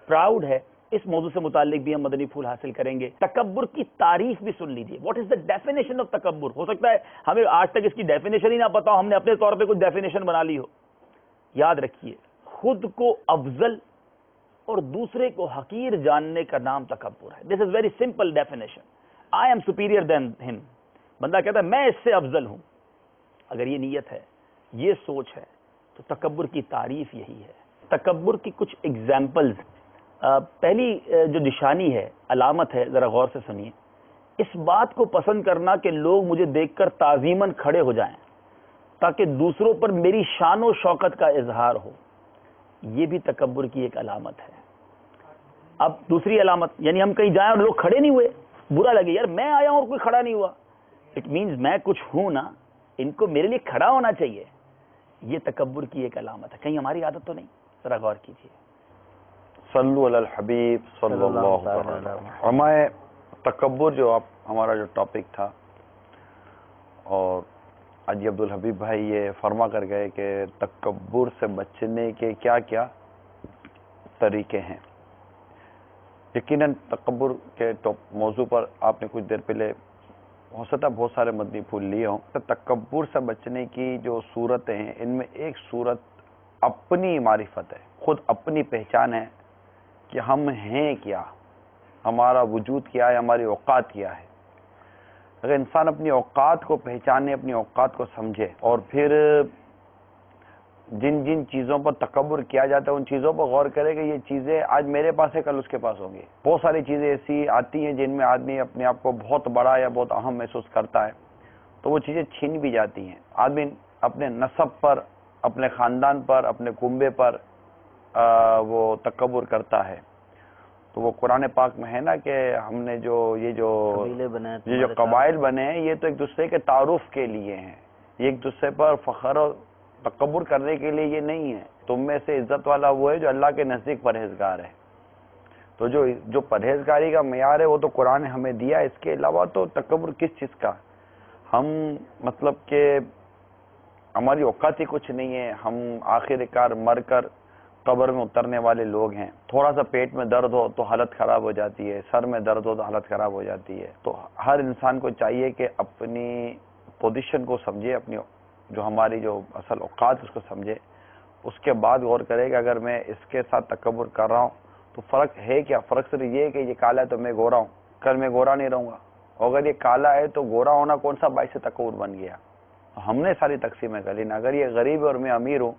پراؤڈ ہے. اس موضوع سے متعلق بھی ہم مدنی پھول حاصل کریں گے. تکبر کی تعریف بھی سن لیجیے. What is the definition of تکبر؟ ہو سکتا ہے ہمیں آج تک اس کی ڈیفینیشن ہی نہ پتا ہو، ہم نے اپنے طور پہ کچھ ڈیفینیشن بنا لی ہو. یاد رکھیے، خود کو افضل اور دوسرے کو حقیر جاننے کا نام تکبر ہے. This is very simple definition. I am superior than ہم. بندہ کہتا ہے میں اس سے افضل ہوں. اگر یہ نیت ہے، یہ سوچ ہے، تو تکبر کی تعریف یہی ہے. تکبر کی کچھ ایگزامپلز. پہلی جو نشانی ہے، علامت ہے، ذرا غور سے سنیے. اس بات کو پسند کرنا کہ لوگ مجھے دیکھ کر تعظیماً کھڑے ہو جائیں تاکہ دوسروں پر میری شان و شوکت کا اظہار ہو، یہ بھی تکبر کی ایک علامت ہے. اب دوسری علامت، یعنی ہم کہیں جائیں اور لوگ کھڑے نہیں ہوئے، برا لگے، یار میں آیا ہوں اور کوئی کھڑا نہیں ہوا. اٹ مینز میں کچھ ہوں نا، ان کو میرے لیے کھڑا ہونا چاہیے. یہ تکبر کی ایک علامت ہے. کہیں ہماری عادت تو نہیں؟ ذرا غور کیجیے. صلو علی الحبیب صلی اللہ علیہ وسلم. ہمارے تکبر جو ہمارا جو ٹاپک تھا، اور حاجی عبدالحبیب بھائی یہ فرما کر گئے کہ تکبر سے بچنے کے کیا کیا طریقے ہیں. یقیناً تکبر کے موضوع پر آپ نے کچھ دیر پہلے ہو سکتا بہت سارے مدنی پھول لیے ہوں. تکبر سے بچنے کی جو صورتیں ہیں، ان میں ایک صورت اپنی معرفت ہے، خود اپنی پہچان ہے کہ ہم ہیں کیا، ہمارا وجود کیا ہے، ہماری اوقات کیا ہے. اگر انسان اپنی اوقات کو پہچانے، اپنی اوقات کو سمجھے اور پھر جن جن چیزوں پر تکبر کیا جاتا ہے ان چیزوں پر غور کرے کہ یہ چیزیں آج میرے پاس ہے کل اس کے پاس ہوں گی. بہت ساری چیزیں ایسی آتی ہیں جن میں آدمی اپنے آپ کو بہت بڑا یا بہت اہم محسوس کرتا ہے تو وہ چیزیں چھین بھی جاتی ہیں. آدمی اپنے نسب پر، اپنے خاندان پر، اپنے کنبے پر وہ تکبر کرتا ہے. تو وہ قرآن پاک میں ہے نا کہ ہم نے یہ جو قبائل بنے ہیں یہ تو ایک دوسرے کے تعارف کے لیے ہیں، یہ ایک دوسرے پر فخر اور تکبر کرنے کے لیے یہ نہیں ہے. تم میں سے عزت والا وہ ہے جو اللہ کے نزدیک پرہیزگار ہے. تو جو پرہیزگاری کا معیار ہے وہ تو قرآن نے ہمیں دیا. اس کے علاوہ تو تکبر کس چیز کا؟ ہم مطلب کہ ہماری اوقات ہی کچھ نہیں ہے. ہم آخر کار مر کر قبر میں اترنے والے لوگ ہیں. تھوڑا سا پیٹ میں درد ہو تو حالت خراب ہو جاتی ہے، سر میں درد ہو تو حالت خراب ہو جاتی ہے. تو ہر انسان کو چاہیے کہ اپنی پوزیشن کو سمجھے، اپنی جو ہماری جو اصل اوقات اس کو سمجھے، اس کے بعد غور کرے کہ اگر میں اس کے ساتھ تکبر کر رہا ہوں تو فرق ہے کیا؟ فرق صرف یہ ہے کہ یہ کالا ہے تو میں گورا ہوں، کل میں گورا نہیں رہوں گا. اور اگر یہ کالا ہے تو گورا ہونا کون سا باعث تکبر بن گیا؟ ہم نے ساری تقسیمیں کر لی نا. اگر یہ غریب ہے اور میں امیر ہوں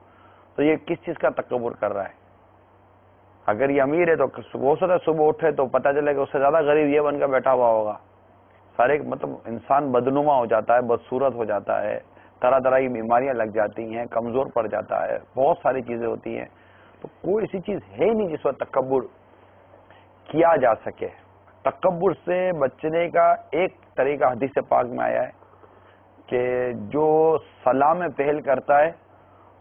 تو یہ کس چیز کا تکبر کر رہا ہے؟ اگر یہ امیر ہے تو ہو سکتا ہے صبح اٹھے تو پتہ چلے کہ اس سے زیادہ غریب یہ بن کر بیٹھا ہوا ہوگا. سارے مطلب انسان بدنما ہو جاتا ہے، بدصورت ہو جاتا ہے، طرح طرح کی بیماریاں لگ جاتی ہیں، کمزور پڑ جاتا ہے، بہت ساری چیزیں ہوتی ہیں. تو کوئی ایسی چیز ہے ہی نہیں جس پر تکبر کیا جا سکے. تکبر سے بچنے کا ایک طریقہ حدیث پاک میں آیا ہے کہ جو سلام میں پہل کرتا ہے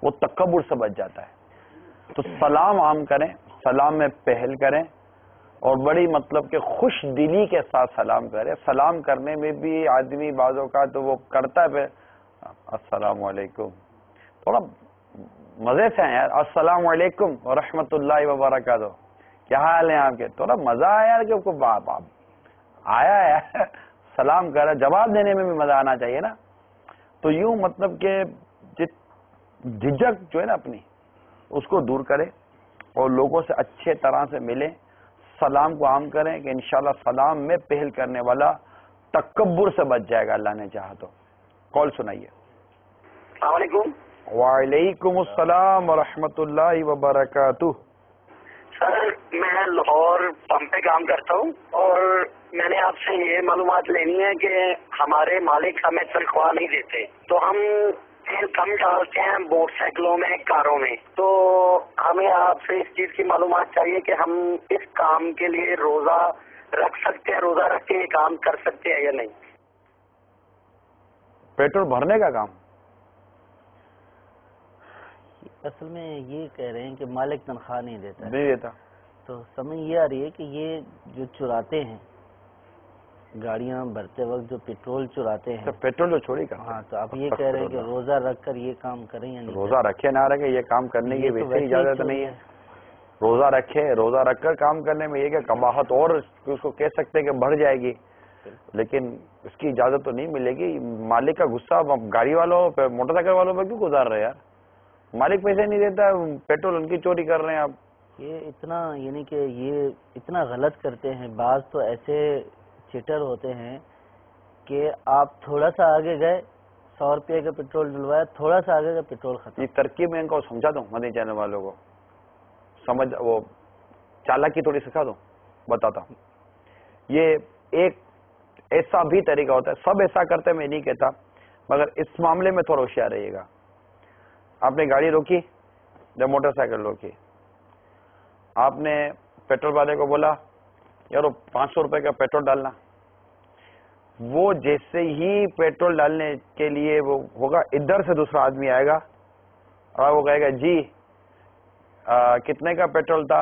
وہ تکبر سے بچ جاتا ہے. تو سلام عام کریں، سلام میں پہل کریں اور بڑی مطلب کہ خوش دلی کے ساتھ سلام کریں. سلام کرنے میں بھی آدمی بعضوں کا تو وہ کرتا ہے پھر السلام علیکم، تھوڑا مزے سے ہیں یار، السلام علیکم ورحمۃ اللہ وبرکاتہ، کیا حال ہے آپ کے؟ تھوڑا مزہ آیا یار کہ کو باپ آیا ہے سلام کرا، جواب دینے میں بھی مزہ آنا چاہیے نا. تو یوں مطلب کہ جھجک جو ہے نا اپنی اس کو دور کرے اور لوگوں سے اچھے طرح سے ملے، سلام کو عام کریں کہ انشاءاللہ سلام میں پہل کرنے والا تکبر سے بچ جائے گا اللہ نے چاہا تو. کال سنائیے. السلام علیکم. وعلیکم السلام ورحمۃ اللہ وبرکاتہ. سر میں لاہور پمپ پہ کام کرتا ہوں اور میں نے آپ سے یہ معلومات لینی ہے کہ ہمارے مالک ہمیں تنخواہ نہیں دیتے تو ہم تیل کم ڈالتے ہیں موٹر سائیکلوں میں، کاروں میں. تو ہمیں آپ سے اس چیز کی معلومات چاہیے کہ ہم اس کام کے لیے روزہ رکھ سکتے ہیں، روزہ رکھ کے یہ کام کر سکتے ہیں یا نہیں؟ پیٹرول بھرنے کا کام اصل میں یہ کہہ رہے ہیں کہ مالک تنخواہ نہیں دیتا، نہیں دیتا. تو سمجھ یہ آ رہی ہے کہ یہ جو چراتے ہیں گاڑیاں بھرتے وقت جو پیٹرول چراتے ہیں، پیٹرول جو چوری کا. ہاں تو آپ یہ کہہ رہے ہیں کہ روزہ رکھ کر یہ کام کریں یا نہیں؟ روزہ رکھے نہ رکھے یہ کام کرنے کی ویسے اجازت نہیں ہے. روزہ رکھے، روزہ رکھ کر کام کرنے میں یہ کہ قباحت اور اس کو کہہ سکتے ہیں کہ بڑھ جائے گی، لیکن اس کی اجازت تو نہیں ملے گی. مالک کا غصہ گاڑی والوں پہ، موٹر سائیکل والوں پہ کیوں گزار رہے یار؟ مالک پیسے نہیں دیتا، پیٹرول ان کی چوری کر رہے ہیں آپ. یہ اتنا یعنی کہ یہ اتنا غلط کرتے ہیں. بعض تو ایسے چیٹر ہوتے ہیں کہ آپ تھوڑا سا آگے گئے 100 روپے کا پیٹرول ڈلوایا، تھوڑا سا آگے کا پیٹرول ختم. یہ ترکیب میں ان کو سمجھا دوں، مدنی چینل والوں کو سمجھ، وہ چالاکی تھوڑی سکھا دوں، بتاتا ہوں. یہ ایک ایسا بھی طریقہ ہوتا ہے، سب ایسا کرتے میں نہیں کہتا، مگر اس معاملے میں تھوڑا ہوشیار رہیے گا. آپ نے گاڑی روکی یا موٹر سائیکل روکی، آپ نے پیٹرول والے کو بولا یار 500 روپے کا پیٹرول ڈالنا. وہ جیسے ہی پیٹرول ڈالنے کے لیے وہ ہوگا، ادھر سے دوسرا آدمی آئے گا اور وہ کہے گا جی کتنے کا پیٹرول تھا؟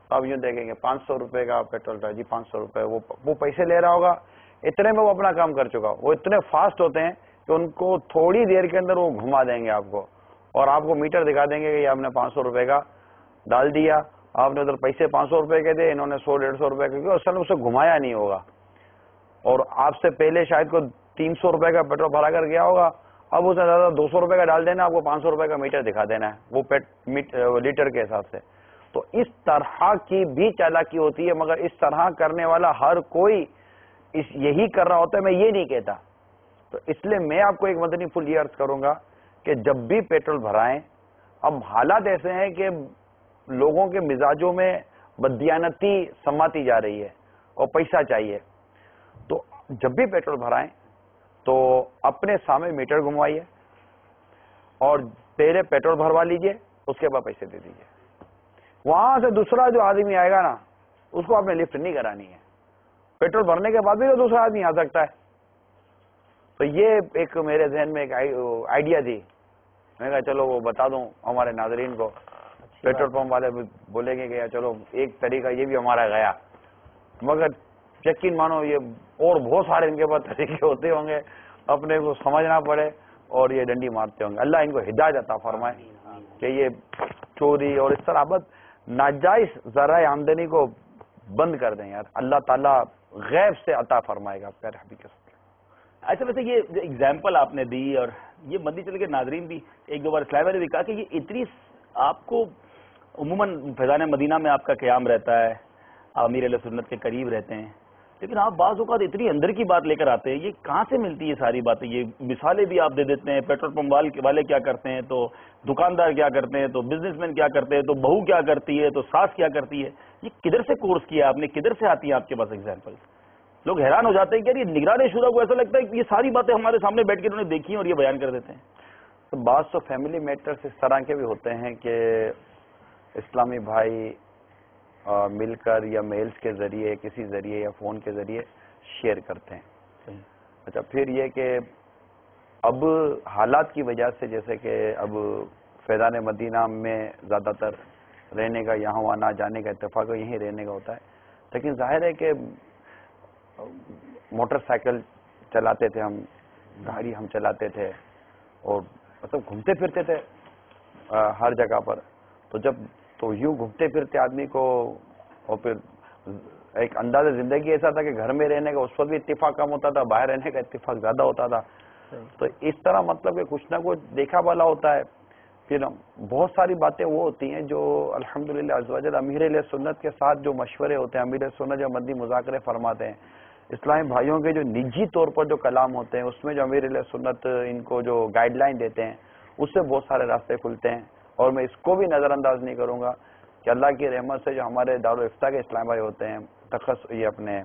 آپ یوں دیکھیں گے 500 روپے کا پیٹرول تھا جی، 500 روپے. وہ پیسے لے رہا ہوگا، اتنے میں وہ اپنا کام کر چکا. وہ اتنے فاسٹ ہوتے ہیں کہ ان کو تھوڑی دیر کے اندر وہ گھما دیں گے آپ کو اور آپ کو میٹر دکھا دیں گے کہ یہ آپ نے 500 روپے کا ڈال دیا. آپ نے ادھر پیسے 500 روپے کے دے، انہوں نے 100-150 روپے کے، اصل میں اسے گھمایا نہیں ہوگا اور آپ سے پہلے شاید کو 300 روپے کا پیٹرول بھرا کر گیا ہوگا. اب اسے زیادہ 200 روپے کا ڈال دینا، آپ کو 500 روپے کا میٹر دکھا دینا ہے وہ لیٹر کے حساب سے. تو اس طرح کی بھی چالاکی ہوتی ہے، مگر اس طرح کرنے والا ہر کوئی یہی کر رہا ہوتا ہے، میں یہ نہیں کہتا. تو اس لیے میں آپ کو ایک مدنی پھول یہ عرض کروں گا کہ جب بھی پیٹرول بھرائیں اب حالات ایسے ہیں کہ لوگوں کے مزاجوں میں بددیانتی سماتی جا رہی ہے اور پیسہ چاہیے. تو جب بھی پیٹرول بھرائیں تو اپنے سامنے میٹر گھموائیے اور پہلے پیٹرول بھروا لیجئے, اس کے بعد پیسے دے دیجئے. وہاں سے دوسرا جو آدمی آئے گا نا, اس کو آپ نے لفٹ نہیں کرانی ہے. پیٹرول بھرنے کے بعد بھی تو دوسرا آدمی آ سکتا ہے. تو یہ ایک میرے ذہن میں ایک آئیڈیا تھی. میں کہا چلو وہ بتا دوں ہمارے ناظرین کو. پیٹرول پمپ والے بولیں گے کہ چلو ایک طریقہ یہ بھی ہمارا گیا, مگر یقین مانو یہ اور بہت سارے ان کے پاس طریقے ہوتے ہوں گے, اپنے کو سمجھنا پڑے اور یہ ڈنڈی مارتے ہوں گے. اللہ ان کو ہدایت عطا فرمائے کہ یہ چوری اور اس طرح ناجائز ذرائع آمدنی کو بند کر دیں یار. اللہ تعالیٰ غیب سے عطا فرمائے گا پیارے حبیب. اچھا ویسے یہ جو ایگزامپل آپ نے دی, اور یہ مدنی چینل کے ناظرین بھی ایک دو بار اسلام نے بھی کہا کہ یہ اتنی آپ کو عموماً فیضان مدینہ میں آپ کا قیام رہتا ہے, آپ امیر علیہ سنت کے قریب رہتے ہیں, لیکن آپ بعض اوقات اتنی اندر کی بات لے کر آتے ہیں. یہ کہاں سے ملتی ہے ساری باتیں؟ یہ مثالیں بھی آپ دے دیتے ہیں, پیٹرول پمپ والے کیا کرتے ہیں, تو دکاندار کیا کرتے ہیں, تو بزنس مین کیا کرتے ہیں, تو بہو کیا کرتی ہے, تو ساس کیا کرتی ہے. یہ کدھر سے کورس کیا آپ نے, کدھر سے آتی ہیں آپ کے پاس ایگزامپل؟ لوگ حیران ہو جاتے ہیں کہ یہ نگران شورا کو ایسا لگتا ہے کہ یہ ساری باتیں ہمارے سامنے بیٹھ کے انہوں نے دیکھی اور یہ بیان کر دیتے ہیں. تو بعض تو فیملی میٹرز اس طرح کے بھی ہوتے ہیں کہ اسلامی بھائی مل کر یا میلز کے ذریعے, کسی ذریعے یا فون کے ذریعے شیئر کرتے ہیں. اچھا پھر یہ کہ اب حالات کی وجہ سے, جیسے کہ اب فیضان مدینہ میں زیادہ تر رہنے کا, یہاں وہاں نہ جانے کا اتفاق یہیں رہنے کا ہوتا ہے, لیکن ظاہر ہے کہ موٹر سائیکل چلاتے تھے ہم, گاڑی ہم چلاتے تھے اور مطلب گھومتے پھرتے تھے ہر جگہ پر. تو جب تو یوں گھومتے پھرتے آدمی کو, اور پھر ایک انداز زندگی ایسا تھا کہ گھر میں رہنے کا اس وقت بھی اتفاق کم ہوتا تھا, باہر رہنے کا اتفاق زیادہ ہوتا تھا. تو اس طرح مطلب کہ کچھ نہ کچھ دیکھا والا ہوتا ہے. پھر بہت ساری باتیں وہ ہوتی ہیں جو الحمدللہ عز و جل امیر علیہ سنت کے ساتھ جو مشورے ہوتے ہیں, امیر سنت جو مدنی مذاکرے فرماتے ہیں, اسلامی بھائیوں کے جو نجی طور پر جو کلام ہوتے ہیں, اس میں جو امیر علیہ سنت ان کو جو گائیڈ لائن دیتے ہیں, اس سے بہت سارے راستے کھلتے ہیں. اور میں اس کو بھی نظر انداز نہیں کروں گا کہ اللہ کی رحمت سے جو ہمارے دارالافتاء کے اسلام بھائی ہوتے ہیں, یہ اپنے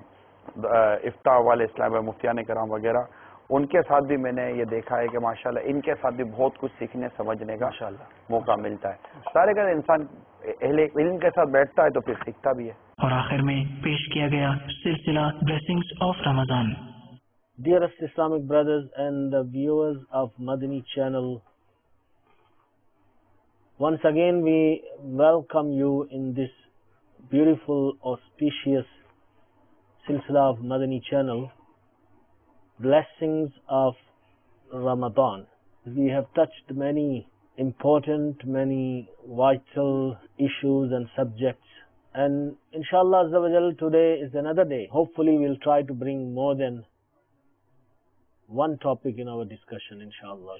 افتاء والے اسلام بھائی مفتیان کرام وغیرہ, ان کے ساتھ بھی میں نے یہ دیکھا ہے کہ ماشاءاللہ ان کے ساتھ بھی بہت کچھ سیکھنے سمجھنے کا موقع ملتا ہے. سارے کا انسان اہل علم کے ساتھ بیٹھتا ہے تو پھر سیکھتا بھی ہے. اور آخر میں پیش کیا گیا سلسلہ blessings of Ramzan. Dearest Islamic brothers and the viewers of Madani channel, once again we welcome you in this beautiful, auspicious silsila of Madani channel, Blessings of Ramadan. We have touched many important, many vital issues and subjects, and inshallah azza wa jal, today is another day. Hopefully we'll try to bring more than one topic in our discussion, inshallah.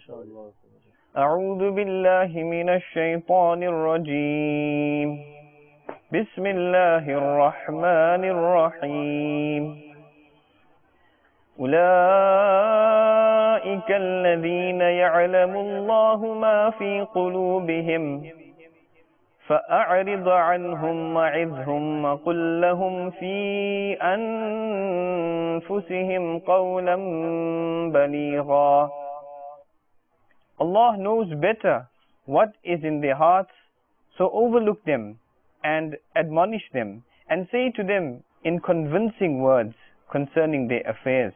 أعوذ بالله من الشيطان الرجيم بسم الله الرحمن الرحيم أولئك الذين يعلم الله ما في قلوبهم فأعرض عنهم وعظهم وقل لهم في أنفسهم قولا بليغا. Allah knows better what is in their hearts, so overlook them and admonish them and say to them in convincing words concerning their affairs.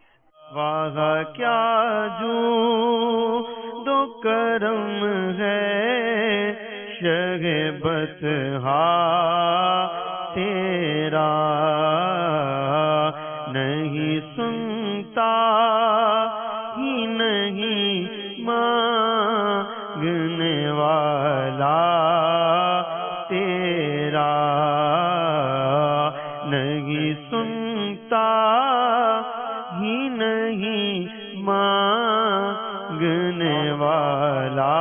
واہ کیا جو دو کرم ہے شہ بطحا تیرا, نہیں سنتا ہی نہیں مانگنے والا تیرا, نہیں سنتا ہی نہیں مانگنے والا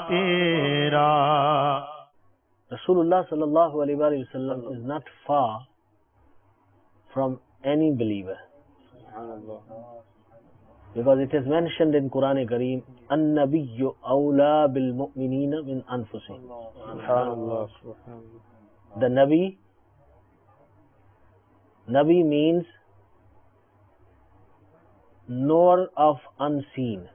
تیرا. Rasulullah sallallahu alaihi wasallam is not far from any believer. because it is mentioned in Quran Kareem, an-nabiyyu awla bil mu'minina min anfusihim. Subhanallah. The Nabi means knower of unseen.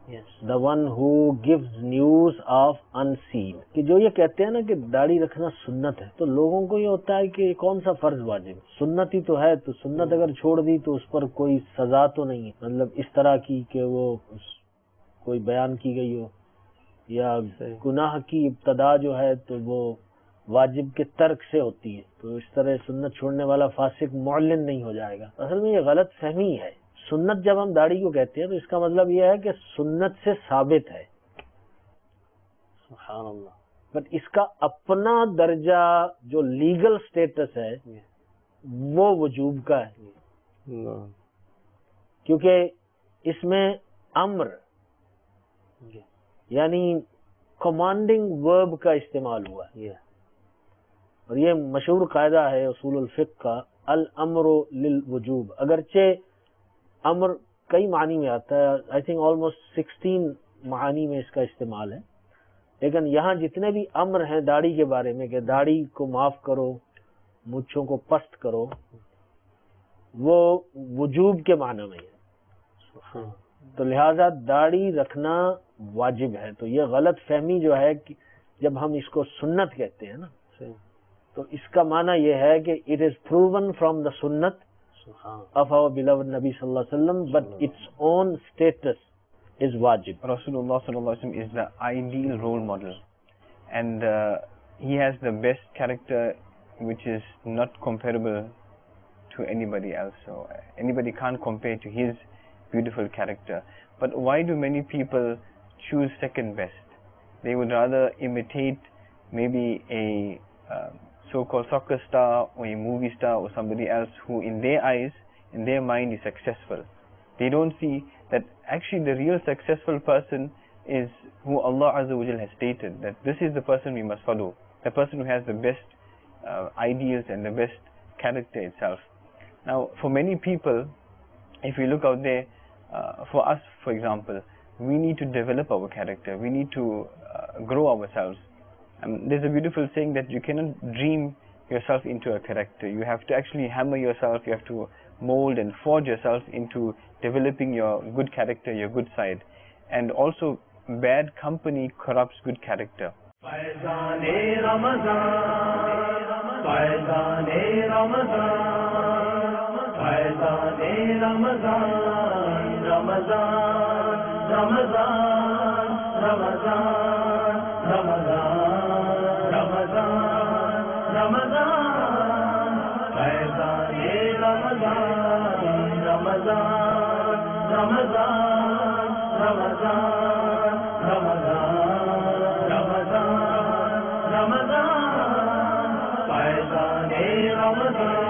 Yes. The one who gives news of unseen. کہ جو یہ کہتے ہیں نا کہ داڑھی رکھنا سنت ہے، تو لوگوں کو یہ ہوتا ہے کہ کون سا فرض واجب، سنت ہی تو ہے، تو سنت اگر چھوڑ دی تو اس پر کوئی سزا تو نہیں ہے، مطلب اس طرح کی کہ وہ کوئی بیان کی گئی ہو، یا گناہ کی ابتدا جو ہے تو وہ واجب کے ترک سے ہوتی ہے، تو اس طرح سنت چھوڑنے والا فاسق معلن نہیں ہو جائے گا. اصل میں یہ غلط فہمی ہے. سنت جب ہم داڑھی کو کہتے ہیں تو اس کا مطلب یہ ہے کہ سنت سے ثابت ہے. سبحان اللہ. بٹ اس کا اپنا درجہ جو لیگل سٹیٹس ہے وہ وجوب کا ہے، کیونکہ اس میں امر یعنی کمانڈنگ ورب کا استعمال ہوا ہے، اور یہ مشہور قاعدہ ہے اصول الفقہ کا، الامر للوجوب. اگرچہ امر کئی معنی میں آتا ہے، آئی تھنک آلموسٹ 16 معانی میں اس کا استعمال ہے، لیکن یہاں جتنے بھی امر ہیں داڑھی کے بارے میں کہ داڑھی کو معاف کرو، مونچھوں کو پست کرو، وہ وجوب کے معنی میں ہے. تو لہذا داڑھی رکھنا واجب ہے. تو یہ غلط فہمی جو ہے کہ جب ہم اس کو سنت کہتے ہیں نا، تو اس کا معنی یہ ہے کہ it is proven from the سنت of our beloved Nabi sallallahu alaihi wasallam, but its own status is wajib. Rasulullah sallallahu alaihi wasallam is the ideal role model, and he has the best character which is not comparable to anybody else. So anybody can't compare to his beautiful character. But why do many people choose second best? They would rather imitate maybe a so-called soccer star or a movie star or somebody else who in their eyes, in their mind is successful. They don't see that actually the real successful person is who Allah Azza wa Jal has stated, that this is the person we must follow, the person who has the best ideals and the best character itself. Now for many people, if we look out there, for us for example, we need to develop our character, we need to grow ourselves. There's a beautiful saying that you cannot dream yourself into a character. You have to actually hammer yourself, you have to mold and forge yourself into developing your good character, your good side. And also, bad company corrupts good character. Ramadan